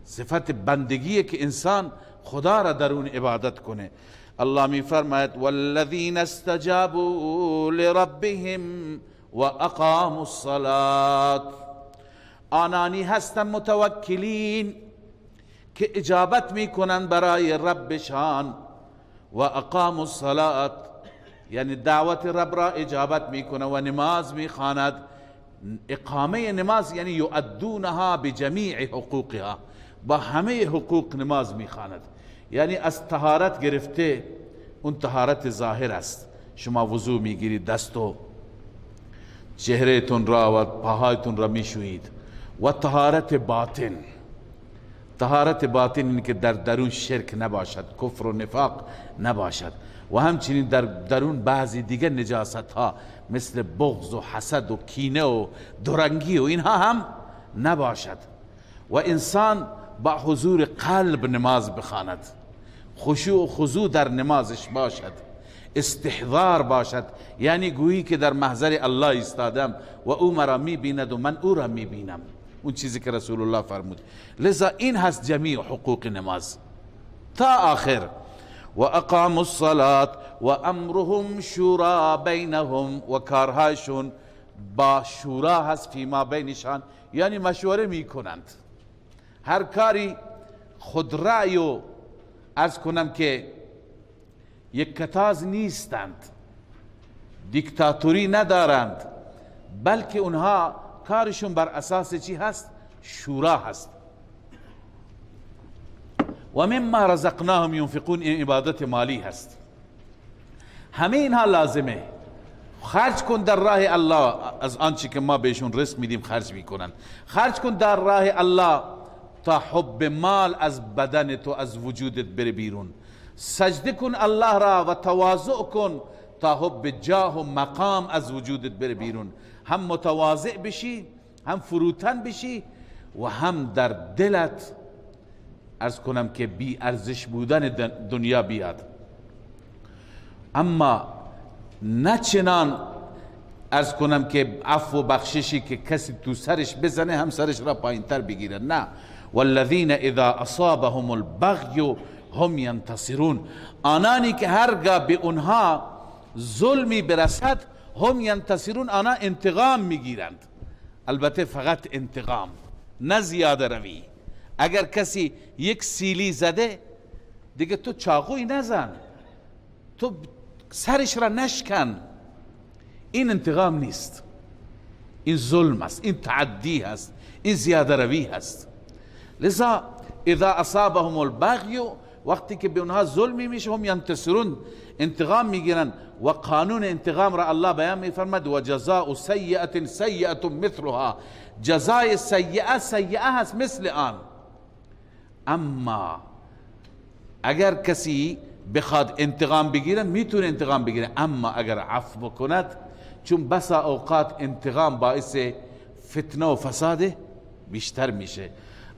Speaker 2: صفت بندگیه که انسان خدا را در اون عبادت کنه. الله می فرماید والذین استجابوا لربهم و اقاموا الصلاة، آنانی هستن متوکلین که اجابت میکنن برای ربشان. و اقاموا الصلاة یعنی دعوت رب را اجابت میکنه و نماز میخواند. اقامه نماز یعنی یؤدونها بجمیع حقوقها، با همه حقوق نماز میخواند. یعنی از طهارت گرفته، اون طهارت ظاهر است، شما وضو میگیرید، دست و چهرهتون را و پاهایتون را میشویید. و طهارت باطن، طهارت باطن این که در درون شرک نباشد، کفر و نفاق نباشد. و همچنین در درون بعضی دیگر نجاست ها مثل بغض و حسد و کینه و دورنگی و اینها هم نباشد. و انسان با حضور قلب نماز بخواند، خشوع و خضوع در نمازش باشد، استحضار باشد، یعنی گویی که در محضر الله ایستادم و او مرا میبیند و من او را میبینم، اون چیزی که رسول الله فرمود. لذا این هست جمیع حقوق نماز تا آخر. و اقاموا الصلاة و امرهم شورا بینهم، و کارهایشون با شورا هست فیما بینشان، یعنی مشوره میکنند. هر کاری خود رأی و عرض کنم که یک کتاز نیستند، دیکتاتوری ندارند، بلکه اونها کارشون بر اساس چی هست؟ شورا هست. و مما رزقناهم ينفقون، این عبادت مالی هست. همه اینها لازمه. خرج کن در راه الله، از آنچه که ما بهشون رزق میدیم خرج میکنن. خرج کن در راه الله تا حب مال از بدن تو، از وجودت بره بیرون. سجده کن الله را و تواضع کن تا حب جاه و مقام از وجودت بره بیرون. هم متواضع بشی، هم فروتن بشی، و هم در دلت عرض کنم که بی ارزش بودن دنیا بیاد. اما نه چنان عرض کنم که عفو و بخششی که کسی تو سرش بزنه هم سرش را پایین تر بگیره، نه. والذین اذا اصابهم البغی هم ینتصرون، آنانی که هرگاه به اونها ظلمی برسد هم ینتصرون، آنها انتقام میگیرند. البته فقط انتقام، نه زیاده روی. اگر کسی یک سیلی زده دیگه تو چاقوی نزن، تو سرش را نشکن، این انتقام نیست، این ظلم است، این تعدی هست، این زیاده روی هست. لذا اذا اصابهم البغی، وقتی که به اونها ظلمی میشه هم ینتصرون، انتقام میگیرن. و قانون انتقام را الله بیان میفرماد و جزاء سیئة سیئة مثلها، جزای سیئه سیئه هست مثل آن. اما اگر کسی بخواد انتقام بگیره میتونه انتقام بگیره، اما اگر عفو بکند، چون بسا اوقات انتقام باعث فتنه و فساد بیشتر میشه.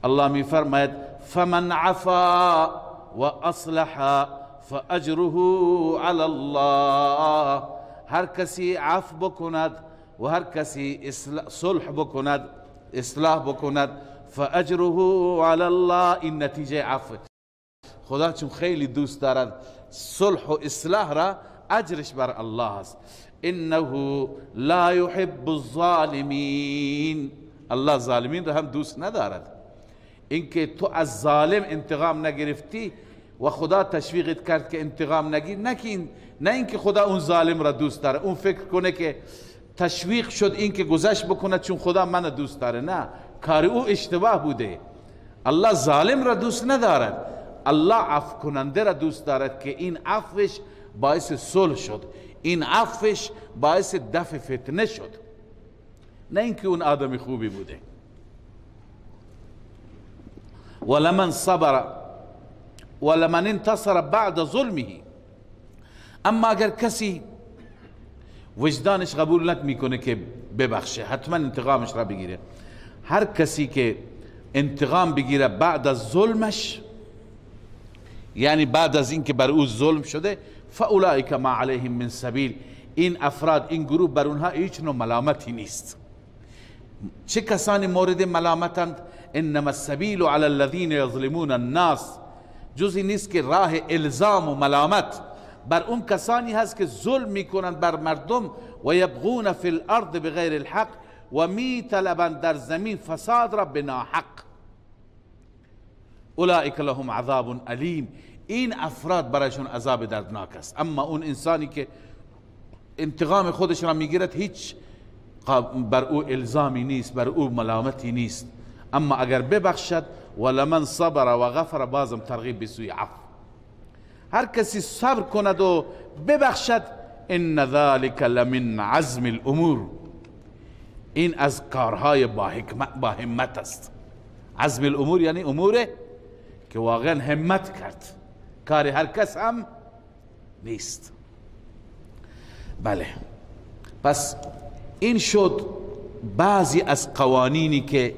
Speaker 2: الله میفرماید فمن عفا و اصلح فاجره علی الله، هر کسی عفو بکند و هر کسی صلح بکند، اصلاح بکند، فاجره علی الله، این نتیجه عفو. خدا چون خیلی دوست دارد صلح و اصلاح را، اجرش بر الله است. انه لا يحب الظالمین، الله ظالمین را هم دوست ندارد. اینکه تو از ظالم انتقام نگرفتی، و خدا تشویقت کرد که انتقام نگیر، نه اینکه خدا اون ظالم را دوست داره، اون فکر کنه که تشویق شد این که گذشت بکنه چون خدا من دوست داره. نه، کار او اشتباه بوده. الله ظالم را دوست ندارد، الله عفو کننده را دوست دارد که این عفوش باعث صلح شد، این عفوش باعث دفع فتنه شد، نه اینکه اون آدم خوبی بوده. ولمن صبر ولمن انتصر بعد ظلمه. اما اگر کسی وجدانش قبول میکنه که ببخشه، حتما انتقامش را بگیره. هر کسی که انتقام بگیره بعد از ظلمش، یعنی بعد از اینکه بر او ظلم شده، فاولئک ما علیهم من سبیل، این افراد، این گروه، بر اونها هیچ نوع ملامتی نیست. چه کسانی مورد ملامتند؟ انما السبیل علی الذین یظلمون الناس، جزی نیست که راه الزام و ملامت بر اون کسانی هست که ظلم میکنند بر مردم و یبغون فی الارض بغیر الحق، و میطلبند در زمین فساد را بناحق. اولئک لهم عذاب علیم، این افراد برایشون عذاب دردناک است. اما اون انسانی که انتقام خودش را میگیرد، هیچ بر او الزامی نیست، بر او ملامتی نیست. اما اگر ببخشد، ولمن صبر و غفر، بازم ترغیب به سوی عفو. هر کسی صبر کند و ببخشد، ان ذلک لمن عزم الامور، این از کارهای با همت است. عزم الامور یعنی اموره که واقعا همت کرد، کار هر کس هم نیست. بله، پس این شد بعضی از قوانینی که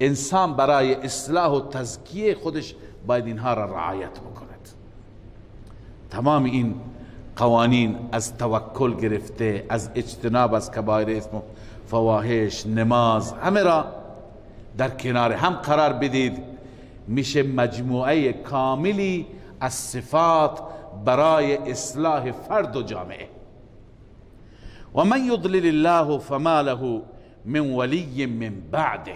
Speaker 2: انسان برای اصلاح و تزکیه خودش باید اینها را رعایت بکند. تمام این قوانین از توکل گرفته، از اجتناب از کبایر اسم و فواحش، نماز، همه را در کنار هم قرار بدید، میشه مجموعه کاملی از صفات برای اصلاح فرد و جامعه. و من یضلل الله فما له من ولی من بعده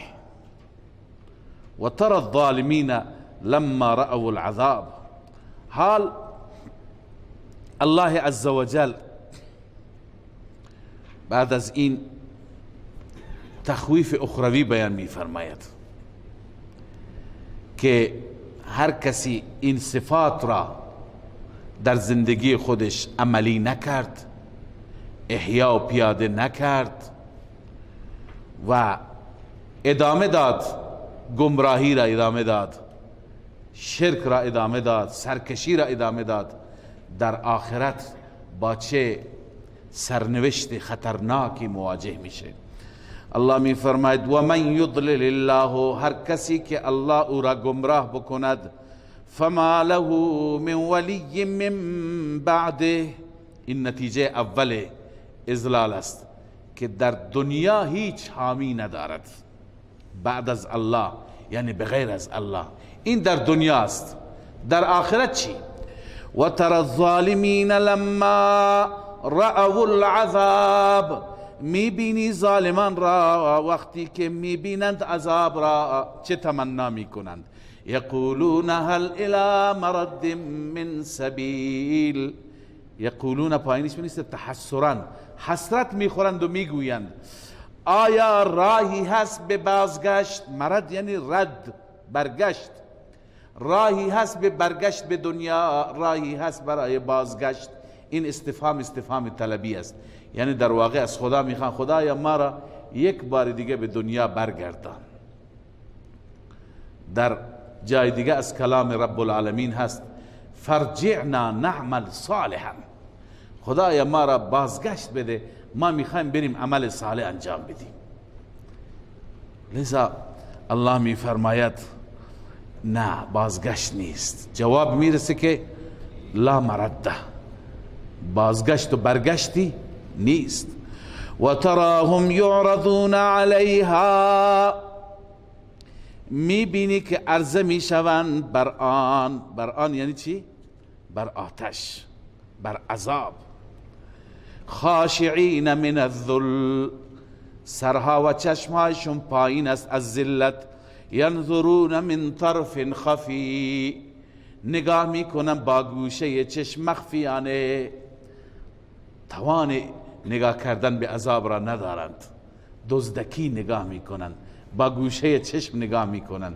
Speaker 2: و ترى الظالمین لما رأوا العذاب. حال الله عز وجل بعد از این تخویف اخروی بیان می فرماید که هر کسی این صفات را در زندگی خودش عملی نکرد، احیا و پیاده نکرد و ادامه داد، گمراهی را ادامه داد، شرک را ادامه داد، سرکشی را ادامه داد، در آخرت با چه سرنوشت خطرناکی مواجه میشه. الله می فرماید و من یضلل الله، هر کسی که الله او را گمراه بکند، فما له من ولی من بعده، این نتیجه اول اضلال است که در دنیا هیچ حامی ندارد بعد از الله، یعنی بغیر از الله. این در دنیا است. در آخرت چی؟ و ترى الظالمین لما رأوا العذاب، میبینی ظالمان را وقتی که میبینند عذاب را چه تمنا میکنند؟ یقولون هل الی مرد من سبیل، یقولون پایینش نیست، تحسرا، حسرت میخورند و میگویند آیا راهی هست به بازگشت؟ مرد یعنی رد، برگشت. راهی هست به برگشت به دنیا، راهی هست برای بازگشت. این استفهام طلبی است، یعنی در واقع از خدا میخوان خدایا ما را یک بار دیگه به دنیا برگردان. در جای دیگه از کلام رب العالمین هست فرجعنا نعمل صالحا، خدایا ما را بازگشت بده، ما میخوایم بریم عمل صالح انجام بدیم. لذا الله میفرماید نه، بازگشت نیست. جواب میرسه که لا مرده، بازگشت و برگشتی نیست. و تراهم یعرضون علیها، میبینی که عرضه میشوند بر آن. بر آن یعنی چی؟ بر آتش، بر عذاب. خاشعین من الذل، سرها و چشمهایشون پایین است از ذلت. ینظرون من طرف خفی، نگاه میکنن با گوشه چشم مخفیانه، توان نگاه کردن به عذاب را ندارند، دزدکی نگاه میکنن، با گوشه چشم نگاه میکنن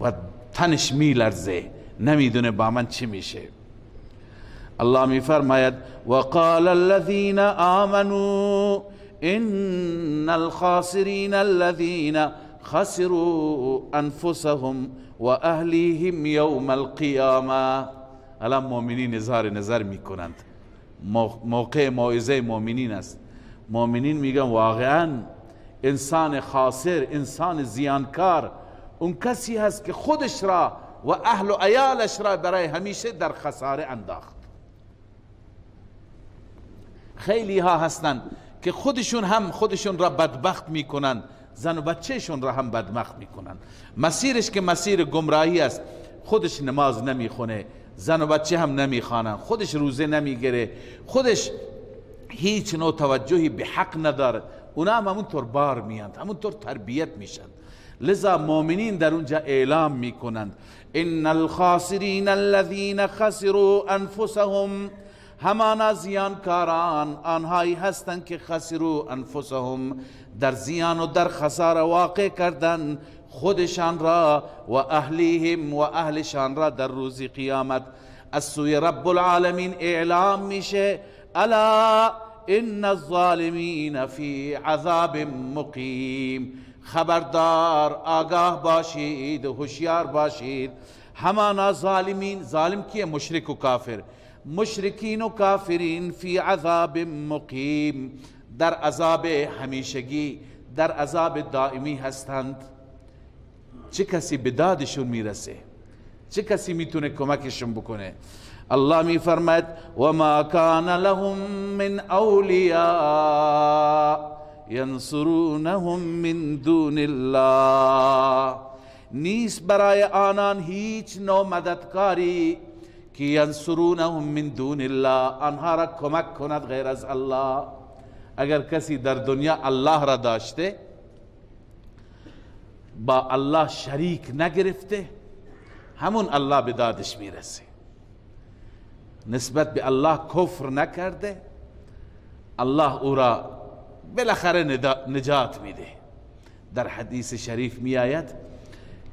Speaker 2: و تنش میلرزه، نمیدونه با من چی میشه. الله میفرماید وقال الذين آمنوا ان الخاسرين الذين خسروا انفسهم واهليهم يوم القيامه. الان مؤمنین اظهار نظر میکنند، موقع موعظه مؤمنین است. مؤمنین میگن واقعا انسان خاسر، انسان زیانکار اون کسی هست که خودش را و اهل و عیالش را برای همیشه در خساره انداخت. خیلی ها هستند که خودشون را بدبخت میکنن، زن و بچهشون را هم بدبخت میکنن. مسیرش که مسیر گمراهی است، خودش نماز نمیخونه، زن و بچه هم نمیخوانن، خودش روزه نمیگیره، خودش هیچ نوع توجهی به حق نداره، اونا هم همونطور بار میاند، همونطور تربیت میشن. لذا مؤمنین در اونجا اعلام میکنند ان الخاسرین الذین خسروا انفسهم، همانا زیانکاران آنهایی هستند که خسروا انفسهم، در زیان و در خساره واقع کردن خودشان را و اهلیهم و اهلشان را در روز قیامت. از سوی رب العالمین اعلام میشه الا ان الظالمین فی عذاب مقیم، خبردار، آگاه باشید، هوشیار باشید. همانا ظالمین، ظالم کیه؟ مشرک و کافر، مشرکین و کافرین فی عذاب مقیم، در عذاب همیشگی، در عذاب دائمی هستند. چه کسی به دادشون میرسه؟ چه کسی میتونه کمکشون بکنه؟ الله میفرماید و ما کان لهم من اولیاء ینصرونهم من دون الله، نیست برای آنان هیچ نوع مددکاری که ینصرونهم من دون الله، آنها را کمک کند غیر از الله. اگر کسی در دنیا الله را داشته، با الله شریک نگرفته، همون الله به دادش میرسه. نسبت به الله کفر نکرده، الله او را بالاخره نجات میده. در حدیث شریف می آید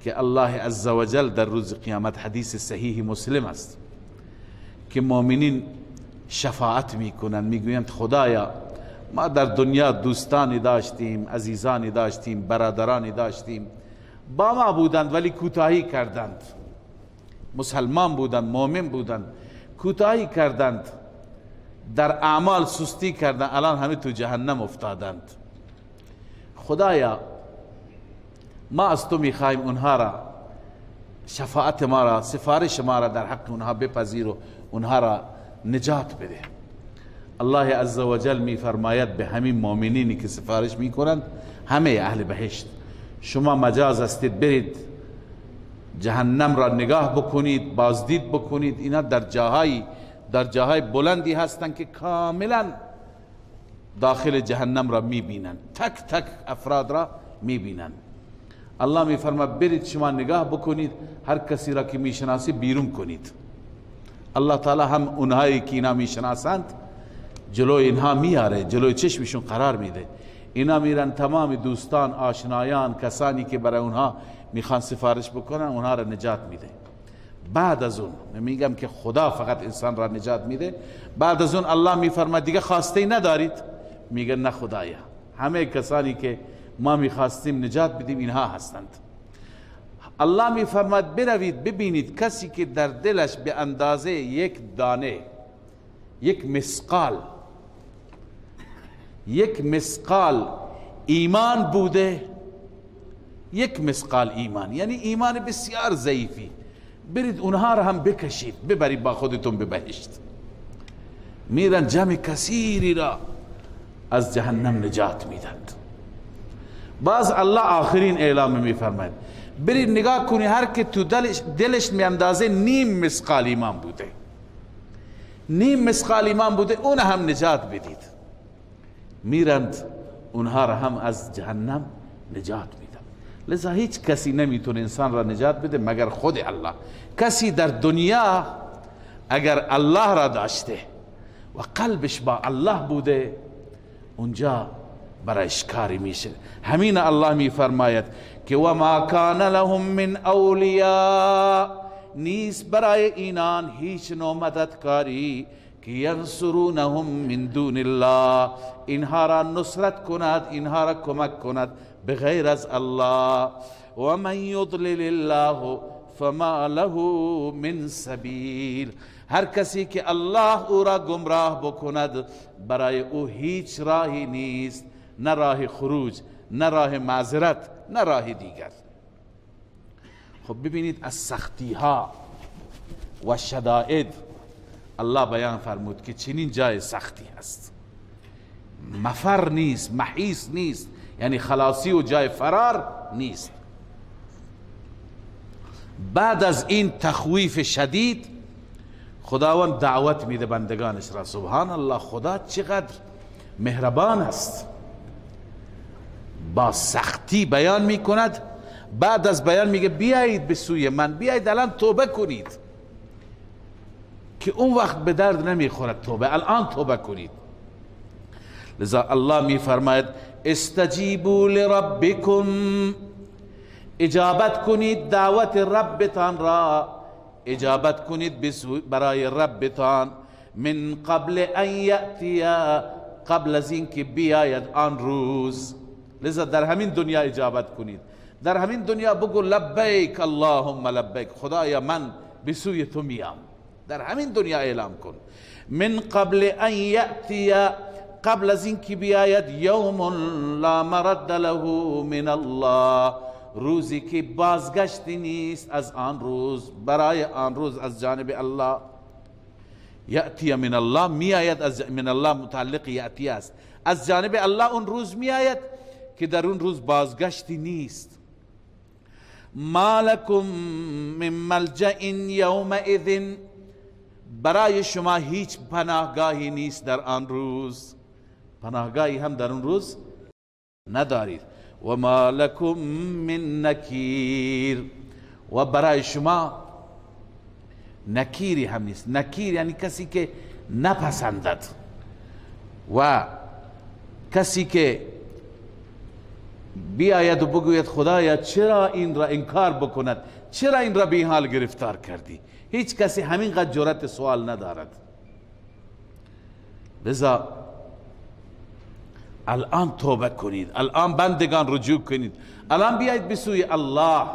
Speaker 2: که الله عزوجل در روز قیامت، حدیث صحیح مسلم است، که مؤمنین شفاعت میکنن، میگویند خدایا ما در دنیا دوستانی داشتیم، عزیزانی داشتیم، برادرانی داشتیم، با ما بودند ولی کوتاهی کردند، مسلمان بودند، مؤمن بودند، کوتاهی کردند، در اعمال سستی کردند، الان همه تو جهنم افتادند. خدایا ما از تو میخوایم اونها را، شفاعت ما را، سفارش ما را در حق اونها بپذیر و اونها را نجات بده. الله عزوجل میفرماید به همین مؤمنینی که سفارش میکنند، همه اهل بهشت، شما مجاز استید برید جهنم را نگاه بکنید، بازدید بکنید، اینا در جاهای بلندی هستند که کاملا داخل جهنم را میبینند، تک تک افراد را میبینند. الله میفرماید برید شما نگاه بکنید، هر کسی را که میشناسی بیرون کنید. الله تعالی هم اونهایی که اینا میشناسند جلوی اینها میاره، جلوی چشمشون قرار میده. اینا میرن تمام دوستان، آشنایان، کسانی که برای اونها میخوان سفارش بکنن، اونها را نجات میده. بعد از اون میگم که خدا فقط انسان را نجات میده، بعد از اون الله میفرماید دیگه خواسته ندارید؟ میگن نه خدایا، همه کسانی که ما میخواستیم نجات بدیم اینها هستند. الله میفرماید بروید ببینید کسی که در دلش به اندازه یک دانه، یک مسقال ایمان بوده، یک مسقال ایمان یعنی ایمان بسیار ضعیفی، برید اونها را هم بکشید ببرید با خودتون به بهشت. میرن جمع کثیری را از جهنم نجات میدند. باز الله آخرین اعلام میفرماید برید نگاه کنید هر که تو دلش می اندازه نیم مسقال ایمان بوده، نیم مسقال ایمان بوده، اون هم نجات بدید. میرند اونها را هم از جهنم نجات میدن. لذا هیچ کسی نمیتونه انسان را نجات بده مگر خود الله. کسی در دنیا اگر الله را داشته و قلبش با الله بوده اونجا برایش کاری میشه. همین الله میفرماید که و ما کان لهم من اولیاء، نیست برای اینان هیچ نوع مددکاری که ینصرونهم من دون الله، اینها را نصرت کند، اینها را کمک کند بغیر از الله. و من یضلل الله فما له من سبیل، هر کسی که الله او را گمراه بکند برای او هیچ راهی نیست، نه راه خروج، نه راه معذرت، نه راه دیگر. خب ببینید از سختی ها و شدائد الله بیان فرمود که چنین جای سختی هست، مفر نیست، محیص نیست، یعنی خلاصی و جای فرار نیست. بعد از این تخویف شدید خداوند دعوت میده بندگانش را. سبحان الله، خدا چقدر مهربان است، با سختی بیان میکند، بعد از بیان میگه بیایید به سوی من، بیایید الان توبه کنید، که اون وقت به درد نمیخورد توبه، الان توبه کنید. لذا الله میفرماید استجیبوا لربکم، اجابت کنید دعوت ربتان را، اجابت کنید برای ربتان، من قبل ان یأتی، قبل از این که بیاید آن روز. لذا در همین دنیا اجابت کنید، در همین دنیا بگو لبیک اللهم لبیک، خدایا من به سوی تو میام، در همین دنیا اعلام کن. من قبل ان یأتی، قبل از این که بیاید یوم لا مرد له من الله، روزی که بازگشتی نیست از آن روز، برای آن روز از جانب الله. یأتی من الله، می آید از من الله متعلق یأتی است، از جانب الله اون روز می آید که در اون روز بازگشتی نیست. ما لکم من ملجأ یومئذ، برای شما هیچ پناهگاهی نیست در آن روز، پناهگاهی هم در اون روز ندارید. و ما لکم من نکیر، و برای شما نکیری هم نیست. نکیر یعنی کسی که نپسندد و کسی که بیاید و بگوید خدایا چرا این را انکار بکند، چرا این را به این حال گرفتار کردی. هیچ کسی همین قدر جرأت سوال ندارد. لذا الان توبه کنید، الان بندگان رجوع کنید، الان بیایید به سوی الله.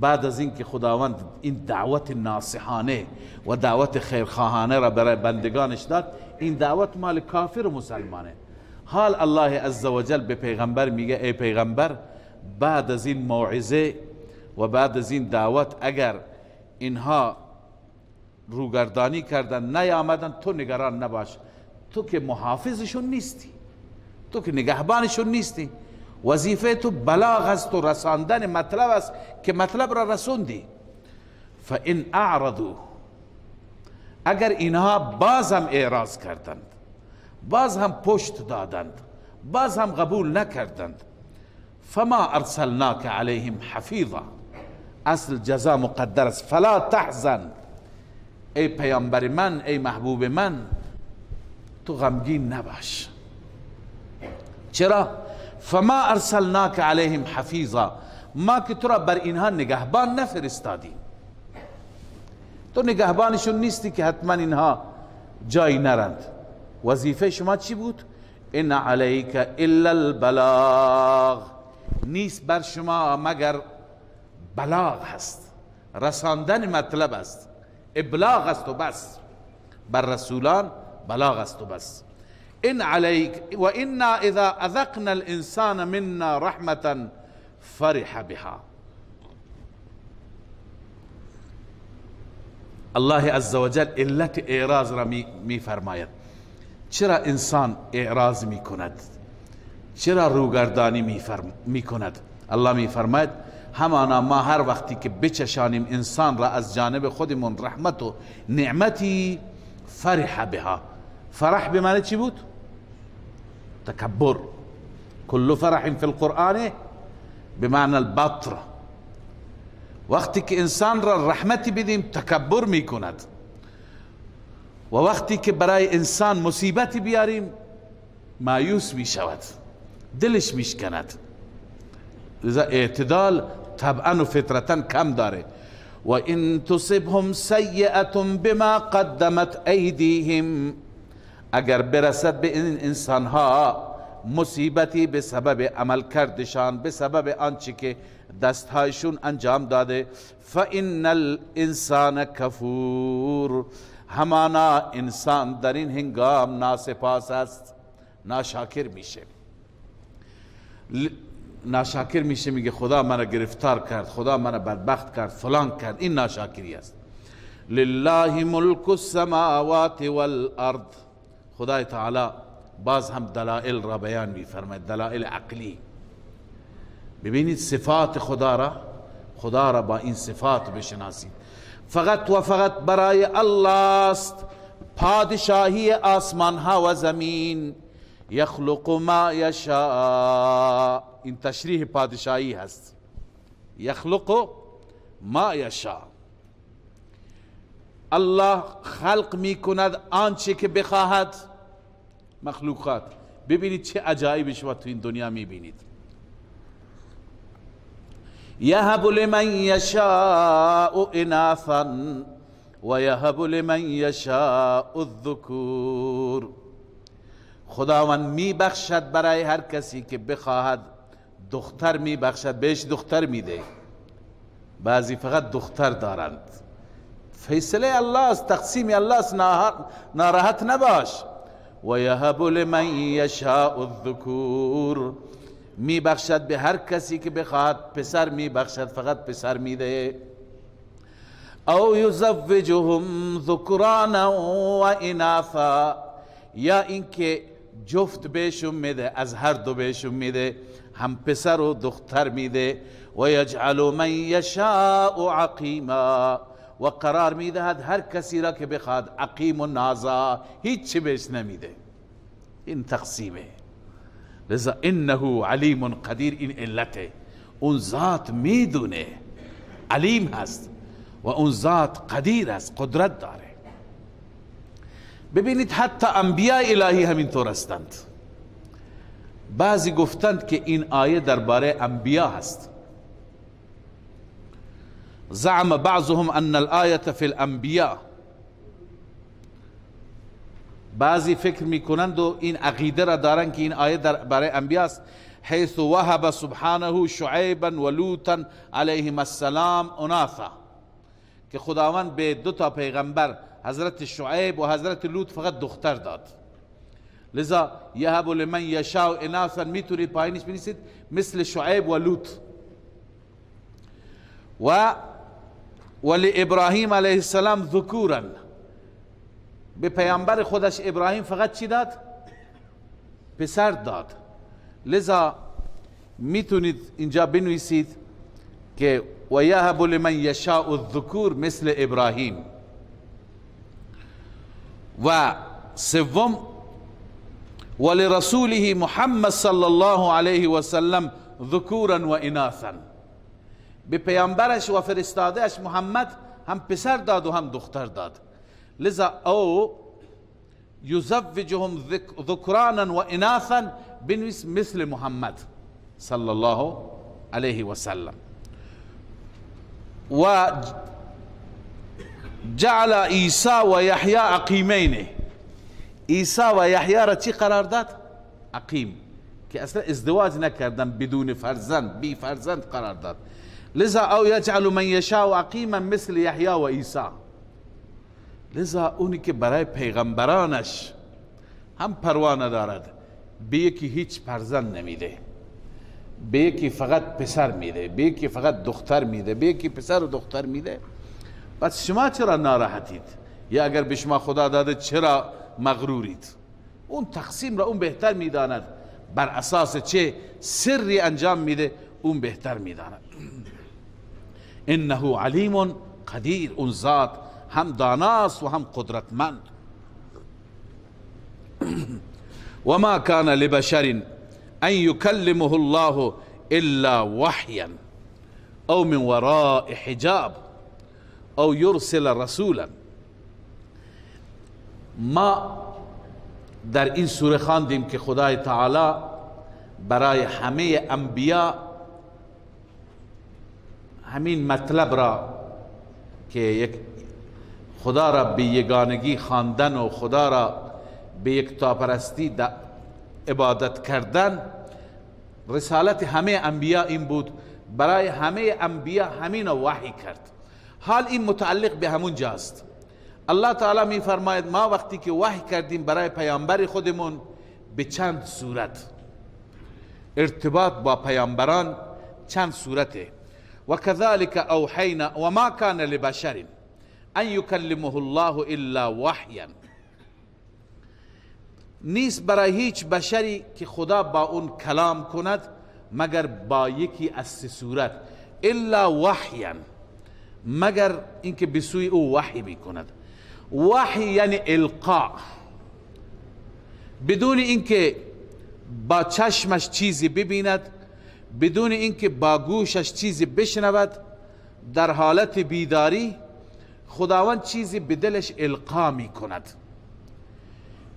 Speaker 2: بعد از اینکه خداوند این دعوت ناصحانه و دعوت خیرخواهانه را برای بندگانش داد، این دعوت مال کافر و مسلمانه. حال الله عزوجل به پیغمبر میگه ای پیغمبر، بعد از این موعظه و بعد از این دعوت اگر اینها روگردانی کردن نیامدن، تو نگران نباش، تو که محافظشون نیستی، تو که نگهبانشون نیستی، وظیفه تو بلاغ است و رساندن مطلب است که مطلب را رسوندی. فان اعرضوا، اگر اینها باز هم اعراض کردند، باز هم پشت دادند، باز هم قبول نکردند، فما ارسلناک علیهم حفیظا، اصل جزا مقدر است. فلا تحزن، ای پیامبر من، ای محبوب من، تو غمگین نباش. چرا؟ فما ارسلناک علیهم حفیظا، ما که تو را بر اینها نگهبان نفرستادیم، تو نگهبانشون نیستی که حتما اینها جایی نرند. وظیفه شما چی بود؟ ان علیک الا البلاغ، نیست بر شما مگر بلاغ هست، رساندن مطلب است، ابلاغ است و بس، بر رسولان بلاغ است و بس. ان علیک و انا اذا اذقنا الانسان منا رحمتا فرح بها. الله عزوجل علت اعراض را می فرماید. چرا انسان اعراض می کند؟ چرا روگردانی می کند؟ الله می فرماید همانا ما هر وقتی که بچشانیم انسان را از جانب خودمون رحمت و نعمتی، فرح بها. فرح به معنی چی بود؟ تکبر. کل فرح فی القرآن به معنی البطر. وقتی که انسان را رحمتی بدیم تکبر می کند و وقتی که برای انسان مصیبتی بیاریم مایوس می شود، دلش می شکند. لذا اعتدال طبعا و فطرتا کم داره. و ان تصبهم سیئة بما قدمت ایدیهم، اگر برسد به این انسان ها مصیبتی به سبب عمل کردشان، به سبب آنچه که دستهایشون انجام داده، فإن الانسان کفور، همانا انسان در این هنگام ناسپاس است، ناشاکر میشه. ناشاکر میشه، میگه خدا منو گرفتار کرد، خدا منو بدبخت کرد، فلان کرد. این ناشاکری است. لله ملک السماوات والارض، خدای تعالی باز هم دلائل را بیان میفرماید، دلائل عقلی. ببینید صفات خدا را با این صفات بشناسید. فقط و فقط برای الله است پادشاهی آسمان ها و زمین. یخلق ما یشاء، این تشریح پادشاهی هست. یخلق ما یشاء، الله خلق می کند آنچه که بخواهد مخلوقات. ببینید چه عجایبی شما تو این دنیا می بینید. یهب لمن یشاء اناثا و یهب لمن یشاء الذکور، خداوند می بخشد برای هر کسی که بخواهد دختر می بخشد، بهش دختر میده. بعضی فقط دختر دارند. فیصله الله است، تقسیم الله است، ناراحت نباش. و یهب لمن یشاء الذکور، می بخشد به هر کسی که بخواهد پسر می بخشد، فقط پسر میده. او یزوجهم ذکرانا و اناثا، یا اینکه جفت بهشون میده، از هر دو بهشون میده، هم پسر و دختر میده. و یجعل من یشاء عقیما، و قرار میدهد هر کسی را که بخواد عقیم و نازا، هیچ چی بهش نمیده. این تقسیمه. لذا انه علیم قدیر، این علته. اون ذات میدونه، علیم هست و اون ذات قدیر است، قدرت داره. ببینید حتی انبیاء الهی همینطور هستند. بعضی گفتند که این آیه درباره انبیا هست. زعم بعضهم ان الآیه فی الانبیاء، بعضی فکر میکنند و این عقیده را دارند که این آیه درباره انبیا است. حیث وهب سبحانه شعیبا و لوطا علیهم السلام اناثا، که خداوند به دو تا پیغمبر، حضرت شعیب و حضرت لوط، فقط دختر داد. لذا یهب لمن یشاء اناثا، میتونید پایینش بنویسید مثل شعیب و لوط. و ولابراهیم علیه السلام ذکورا، به پیامبر خودش ابراهیم فقط چی داد؟ پسر داد. لذا میتونید اینجا بنویسید که و یهب لمن یشاء الذکور مثل ابراهیم. و سوم ولرسوله محمد صلی الله علیه و سلم ذکورا و اناثا، به پیامبرش و فرستادهش محمد هم پسر داد و هم دختر داد. لذا او یزوجهم ذکرانا و اناثا بنویس مثل محمد صلی الله علیه و سلم. و جعل عیسی و یحیی عقیمین، عیسی و یحیی را چی قرار داد؟ عقیم، که اصلا ازدواج نکردن، بدون فرزند، بی فرزند قرار داد. لذا او یجعل من یشاء عقیما مثل یحیی و عیسی. لذا اونی که برای پیغمبرانش هم پروا ندارد، به یکی هیچ فرزند نمیده، به یکی فقط پسر میده، به یکی فقط دختر میده، به یکی پسر و دختر میده. پس شما چرا ناراحتید؟ یا اگر به شما خدا داده چرا مغرورید؟ اون تقسیم را اون بهتر میداند، بر اساس چه سری انجام میده اون بهتر میداند. انه علیم قدیر، اون ذات هم داناست و هم قدرتمند. و ما کان لبشر ان یکلمه الله الا وحیا او من وراء حجاب او یرسل رسولا. ما در این سوره خواندیم که خدای تعالی برای همه انبیا همین مطلب را که یک خدا را به یگانگی خواندن و خدا را به یکتاپرستی عبادت کردن، رسالت همه انبیا این بود، برای همه انبیا همین وحی کرد. حال این متعلق به همون جاست. الله تعالی می فرماید ما وقتی که وحی کردیم برای پیامبر خودمون به چند صورت، ارتباط با پیامبران چند صورته. و كذلك اوحینا و ما کان لبشر ان یکلمه الله الا وحیا. نیست برای هیچ بشری که خدا با اون کلام کند مگر با یکی از سه صورت، الا وحیا، مگر اینکه به سوی او وحی میکند. وحی یعنی القاء، بدون اینکه با چشمش چیزی ببیند، بدون اینکه با گوشش چیزی بشنود، در حالت بیداری خداوند چیزی به دلش القا می کند،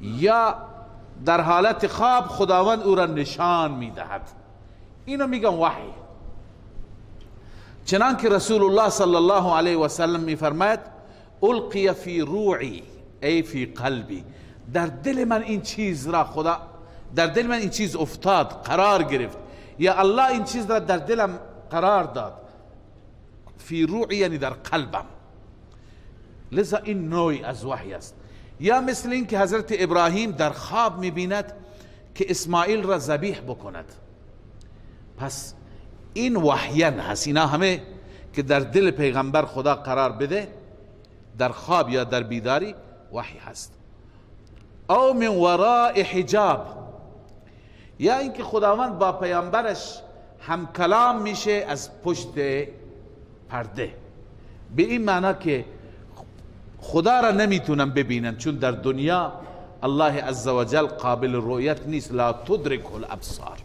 Speaker 2: یا در حالت خواب خداوند او را نشان می دهد. اینو میگن وحی. چنانکه رسول الله صلی الله علیه و سلم می فرماید القی فی روعی ای فی قلبی، در دل من این چیز را خدا، در دل من این چیز افتاد، قرار گرفت، یا الله این چیز را در دلم قرار داد. فی روعی یعنی در قلبم. لذا این نوعی از وحی است. یا مثل این که حضرت ابراهیم در خواب میبیند که اسماعیل را ذبیح بکند، پس این وحیان هست. اینا همه که در دل پیغمبر خدا قرار بده، در خواب یا در بیداری، وحی هست. او من وراء حجاب، یا اینکه خداوند با پیامبرش هم کلام میشه از پشت پرده، به این معنی که خدا را نمیتونن ببینن، چون در دنیا الله عزوجل قابل رؤیت نیست، لا تدرک الابصار.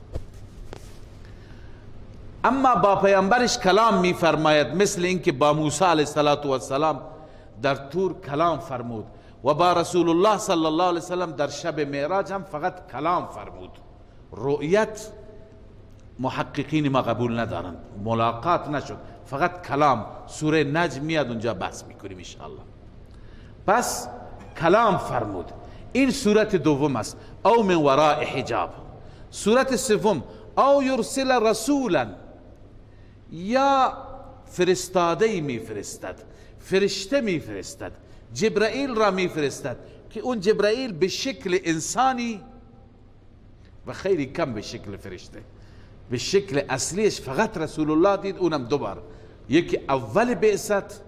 Speaker 2: اما با پیامبرش کلام میفرماید، مثل اینکه با موسی علیه السلام در طور کلام فرمود و با رسول الله صلی الله علیه وسلم در شب معراج هم فقط کلام فرمود. رؤیت محققین ما قبول ندارند، ملاقات نشد، فقط کلام. سوره نجم میاد اونجا بحث میکنیم انشاءالله. پس کلام فرمود. این صورت دوم است، او من وراء حجاب. صورت سوم، او یرسل رسولا، یا فرستاده میفرستد، فرشته میفرستد، جبرائیل را میفرستد که اون جبرائیل به شکل انسانی و خیلی کم به شکل فرشته، به شکل اصلیش فقط رسول الله دید، اونم دو بار، یکی اول بعثت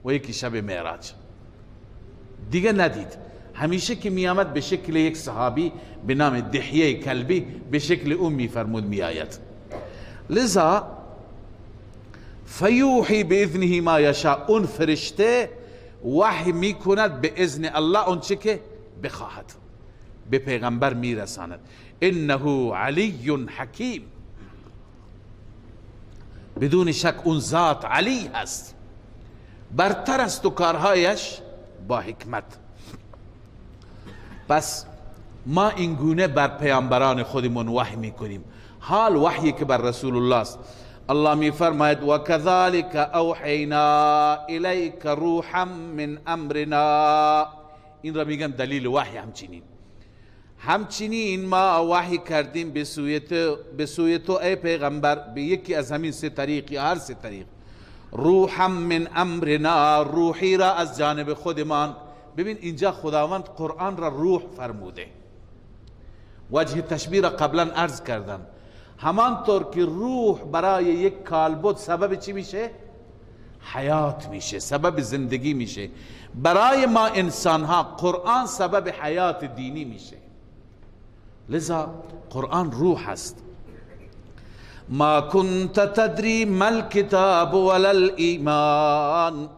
Speaker 2: و یکی شب معراج، دیگه ندید. همیشه که می آمد به شکل یک صحابی به نام دحیه کلبی، به شکل اون می فرمود می آید. لذا فیوحی باذنه ما یشاء، اون فرشته وحی می کند به اذن الله اون چه که بخواهد، به پیغمبر می رساند. انه علی حکیم، بدون شک اون ذات علی هست، برتر است و کارهایش با حکمت. پس ما اینگونه بر پیامبران خودمون وحی میکنیم. حال وحی که بر رسول الله است، الله می فرماید و کذالک اوحینا الیک روحا من امرنا، این را میگن دلیل وحی. همچنین ما وحی کردیم به سوی تو ای پیغمبر، به یکی از همین سه طریق یا هر سه طریق. روحا من امرنا، روحی را از جانب خودمان. ببین اینجا خداوند قرآن را روح فرموده. وجه تشبیه را قبلا عرض کردم. همانطور که روح برای یک کالبد سبب چی میشه؟ حیات میشه، سبب زندگی میشه. برای ما انسان ها قرآن سبب حیات دینی میشه. لذا قرآن روح است. ما كنت تدری ما الكتاب ولا الایمان،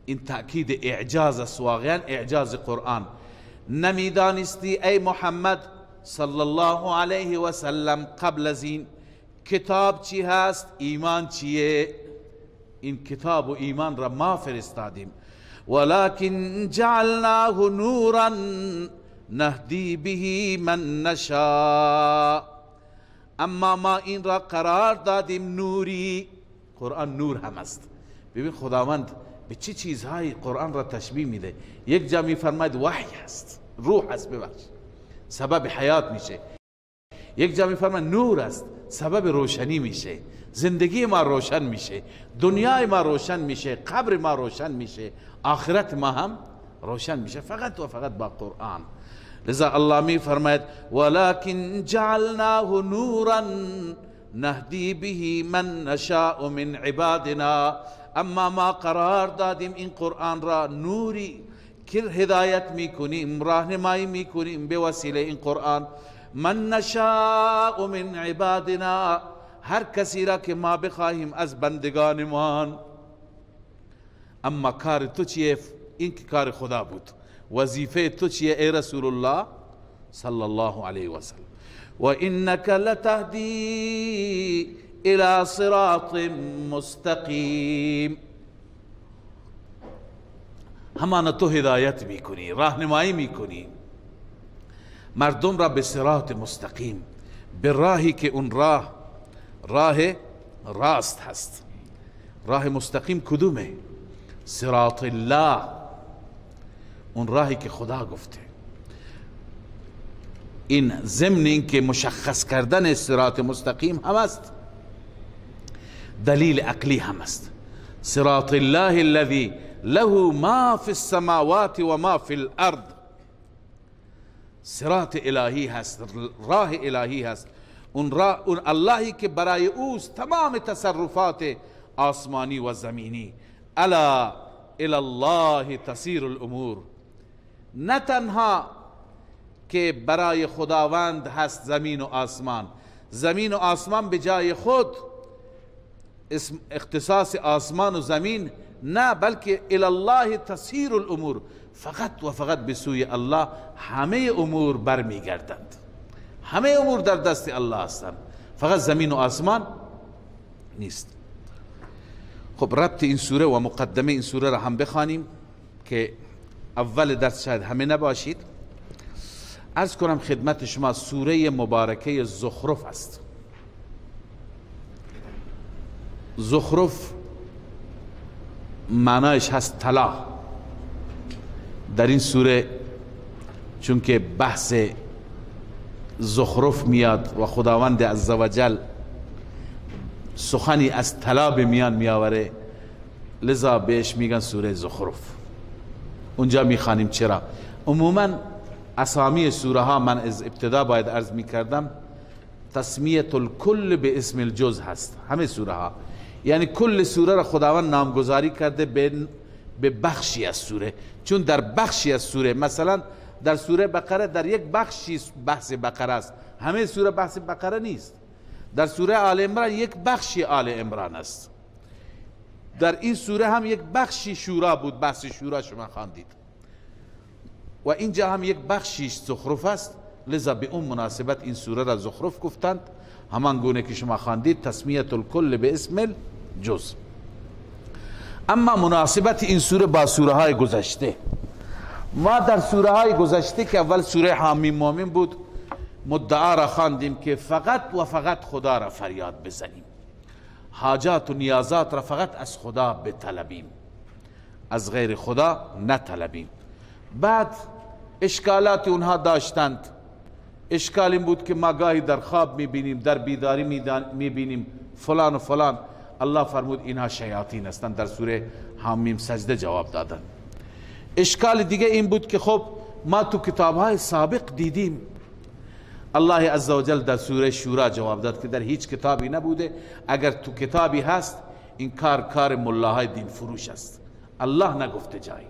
Speaker 2: این تأکید اعجاز است، واقعا اعجاز قرآن. نمیدانستی ای محمد صلی الله علیه و سلم قبل از این کتاب چی هست، ایمان چیه. این کتاب و ایمان را ما فرستادیم. ولكن جعلناه نورا نهدی به من نشاء، اما ما این را قرار دادیم نوری. قرآن نور هم است. ببین خداوند به چه چیزهایی قرآن را تشبیه میده. یک جا میفرماید وحی است، روح است، ببخش سبب حیات میشه. یک جا میفرماید نور است، سبب روشنی میشه، زندگی ما روشن میشه، دنیای ما روشن میشه، قبر ما روشن میشه، آخرت ما هم روشن میشه، فقط و فقط با قرآن. لذا الله می فرماید ولكن جعلناه نورا نهدی به من نشاء من عبادنا، اما ما قرار دادیم این قرآن را نوری که هدایت میکنیم، راهنمایی میکنیم به وسیله این قرآن. من نشاء من عبادنا، هر کسی را که ما بخواهیم از بندگانمان. اما کار تو چیه؟ این که کار خدا بود. وظیفه تو چیه ای رسول الله صلی الله علیه و سلم؟ و انک لتهدی الى صراط مستقیم، همان تو هدایت میکنی، راهنمایی میکنی مردم را به صراط مستقیم، به راهی که اون راه راست هست. راه مستقیم کدومه؟ صراط الله، اون راهی که خدا گفته. این ضمن این که مشخص کردن صراط مستقیم هم است، دلیل عقلی هم است. صراط الله الذي له ما في السماوات و ما في الارض، صراط الهی هست، راه الهی هست. اون اللهی که برای اوست تمام تصرفات آسمانی و زمینی. الا الى الله تصیر الامور، نه تنها که برای خداوند هست زمین و آسمان، زمین و آسمان به جای خود اختصاص آسمان و زمین نه، بلکه الی الله تصیر الامور، فقط و فقط به سوی الله همه امور برمیگردند. همه امور در دست الله هستند، فقط زمین و آسمان نیست. خب ربط این سوره و مقدمه این سوره را هم بخوانیم که اول درس شاید همه نباشید. عرض کنم خدمت شما سوره مبارکه زخرف است. زخرف معنایش هست طلا. در این سوره چون که بحث زخرف میاد و خداوند عزوجل سخنی از طلا به میان میآوره، لذا بهش میگن سوره زخرف. اونجا میخوانیم. چرا؟ عموما اسامی سوره ها من از ابتدا باید عرض میکردم تسمیه الکل به اسم الجز هست. همه سوره ها یعنی کل سوره را خداوند نامگذاری کرده به بخشی از سوره، چون در بخشی از سوره، مثلا در سوره بقره در یک بخشی بحث بقره است، همه سوره بحث بقره نیست. در سوره آل عمران یک بخشی آل عمران است. در این سوره هم یک بخشی شورا بود، بحث شورا شما خواندید، و اینجا هم یک بخشیش زخرف است. لذا به اون مناسبت این سوره را زخرف گفتند، همان گونه که شما خواندید تسمیه الکل به اسم الجز. اما مناسبت این سوره با سوره های گذشته، ما در سوره های گذشته که اول سوره حامیم مومن بود مدعا را خواندیم که فقط و فقط خدا را فریاد بزنیم، حاجات و نیازات را فقط از خدا بطلبیم، از غیر خدا نطلبیم. بعد اشکالات اونها داشتند. اشکال این بود که ما گاهی در خواب میبینیم، در بیداری میبینیم فلان و فلان. الله فرمود اینها شیاطین هستند، در سوره حامیم سجده جواب دادن. اشکال دیگه این بود که خب ما تو کتابهای سابق دیدیم، الله عزوجل در سوره شورا جواب داد که در هیچ کتابی نبوده، اگر تو کتابی هست این کار ملاهای دین فروش است، الله نگفته جایی.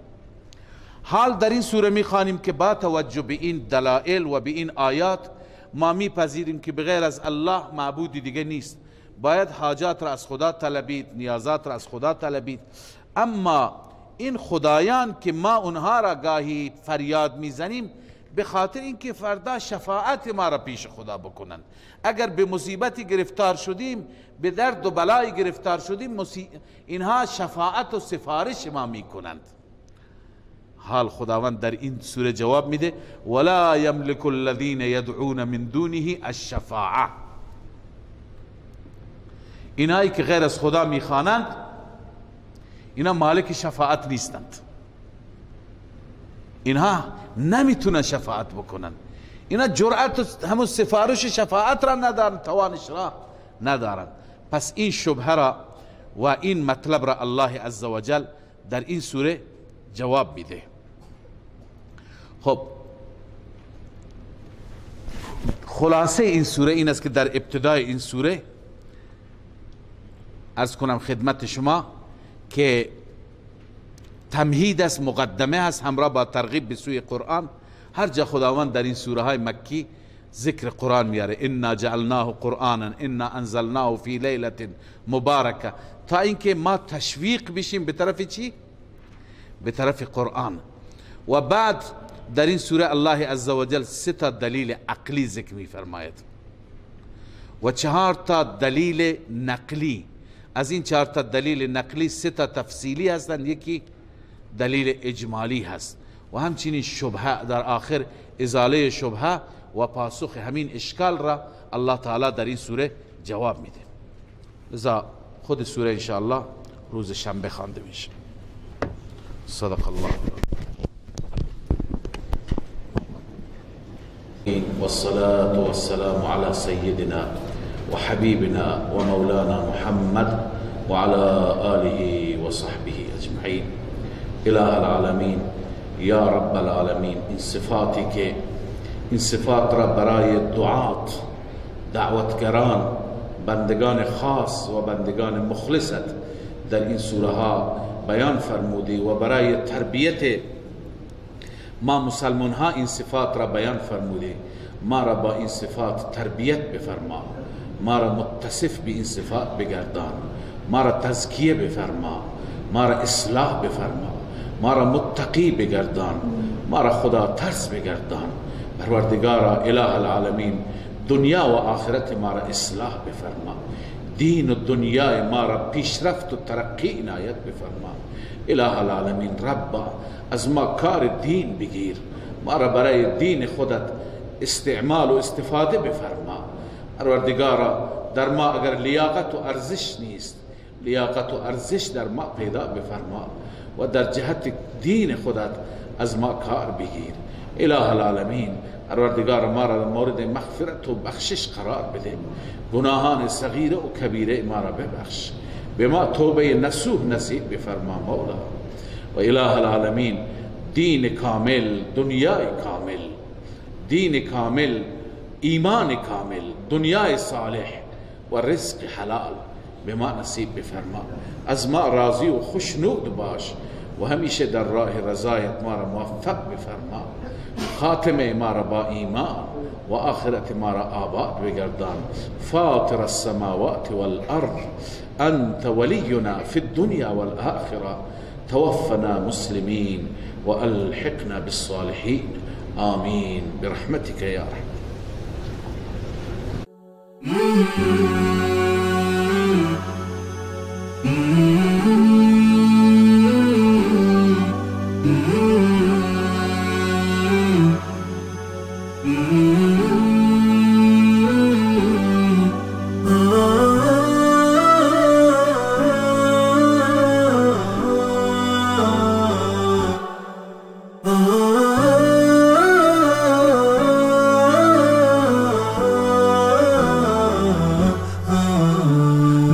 Speaker 2: حال در این سوره میخوانیم که با توجه به این دلائل و به این آیات ما میپذیریم که بغیر از الله معبودی دیگه نیست، باید حاجات را از خدا طلبید، نیازات را از خدا طلبید. اما این خدایان که ما اونها را گاهی فریاد میزنیم به خاطر اینکه فردا شفاعت ما را پیش خدا بکنند. اگر به مصیبتی گرفتار شدیم، به درد و بلای گرفتار شدیم، اینها شفاعت و سفارش ما میکنند. حال خداوند در این سوره جواب میده ولا یملک الذین یدعون من دونه الشفاعه. اینایی که غیر از خدا میخوانند اینا مالک شفاعت نیستند. اینها نمیتونن شفاعت بکنن. اینا جرأت همون سفارش شفاعت را ندارن، توانش را ندارن. پس این شبهه را و این مطلب را الله عزوجل در این سوره جواب میده. خب خلاصه این سوره این است که در ابتدای این سوره عرض کنم خدمت شما که تمهید است، مقدمه است همراه با ترغیب به سوی قرآن. هر جا خداوند در این سوره های مکی ذکر قرآن میاره، انا جعلناه قرآنا انا انزلناه فی لیلة مبارکه، تا اینکه ما تشویق بشیم به طرف چی؟ به طرف قرآن. و بعد در این سوره الله عزوجل 3 تا دلیل عقلی ذکر میفرماید و 4 تا دلیل نقلی. از این 4 تا دلیل نقلی 3 تا تفصیلی هستند، یکی دلیل اجمالی هست و همچنین شبهه در آخر، ازاله شبهه و پاسخ همین اشکال را الله تعالی در این سوره جواب میده. لذا خود سوره انشاءالله روز شنبه خوانده میشه. صدق الله. والصلاة والسلام على سيدنا وحبيبنا ومولانا محمد وعلى آله وصحبه أجمعين. إله العالمين یا رب العالمین، این صفاتی که این صفات را برای دعات، دعوتگران، بندگان خاص و بندگان مخلصت در این سوره ها بیان فرمودی و برای تربیت ما مسلمان ها این صفات را بیان فرمودی. ما را با این صفات تربیت بفرما، ما را متصف به این صفات بگردان، ما را تزکیه بفرما، ما را اصلاح بفرما، ما را متقی بگردان، ما را خدا ترس بگردان. پروردگارا اله العالمین، دنیا و آخرت ما را اصلاح بفرما، دین و دنیای ما را پیشرفت و ترقی عنایت بفرما. اله العالمین ربا، از ما کار دین بگیر، ما را برای دین خودت استعمال و استفاده بفرما. پروردگارا در ما اگر لیاقت و ارزش نیست، لیاقت و ارزش در ما پیدا بفرما و در جهت دین خودت از ما کار بگیر. اله العالمین پروردگار ما را مورد مغفرت و بخشش قرار بده، گناهان صغیره و کبیره ما را ببخش، به ما توبه نصوح نصیب بفرما مولا. و اله العالمین دین کامل، دنیای کامل، دین کامل، ایمان کامل، دنیای صالح و رزق حلال به ما نصیب بفرما. از ما راضی و خوشنود باش و همیشه در راه رضایت ما را موفق بفرما. خاتمه ما را با ایمان و آخرت ما را آباد بگردان. فاطر السماوات والارض انت ولینا فی الدنیا والآخرة، توفنا مسلمین و الحقنا بالصالحین. آمین برحمتك یا رحمن.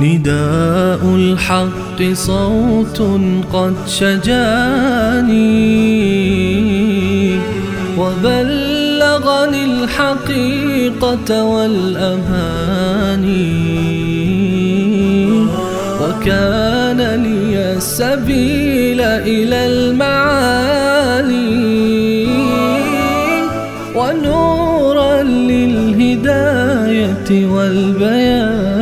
Speaker 1: نداء الحق صوت قد شجاني وبلغني الحقيقة والأماني، وكان لي السبيل إلى المعالي ونورا للهداية والبيان.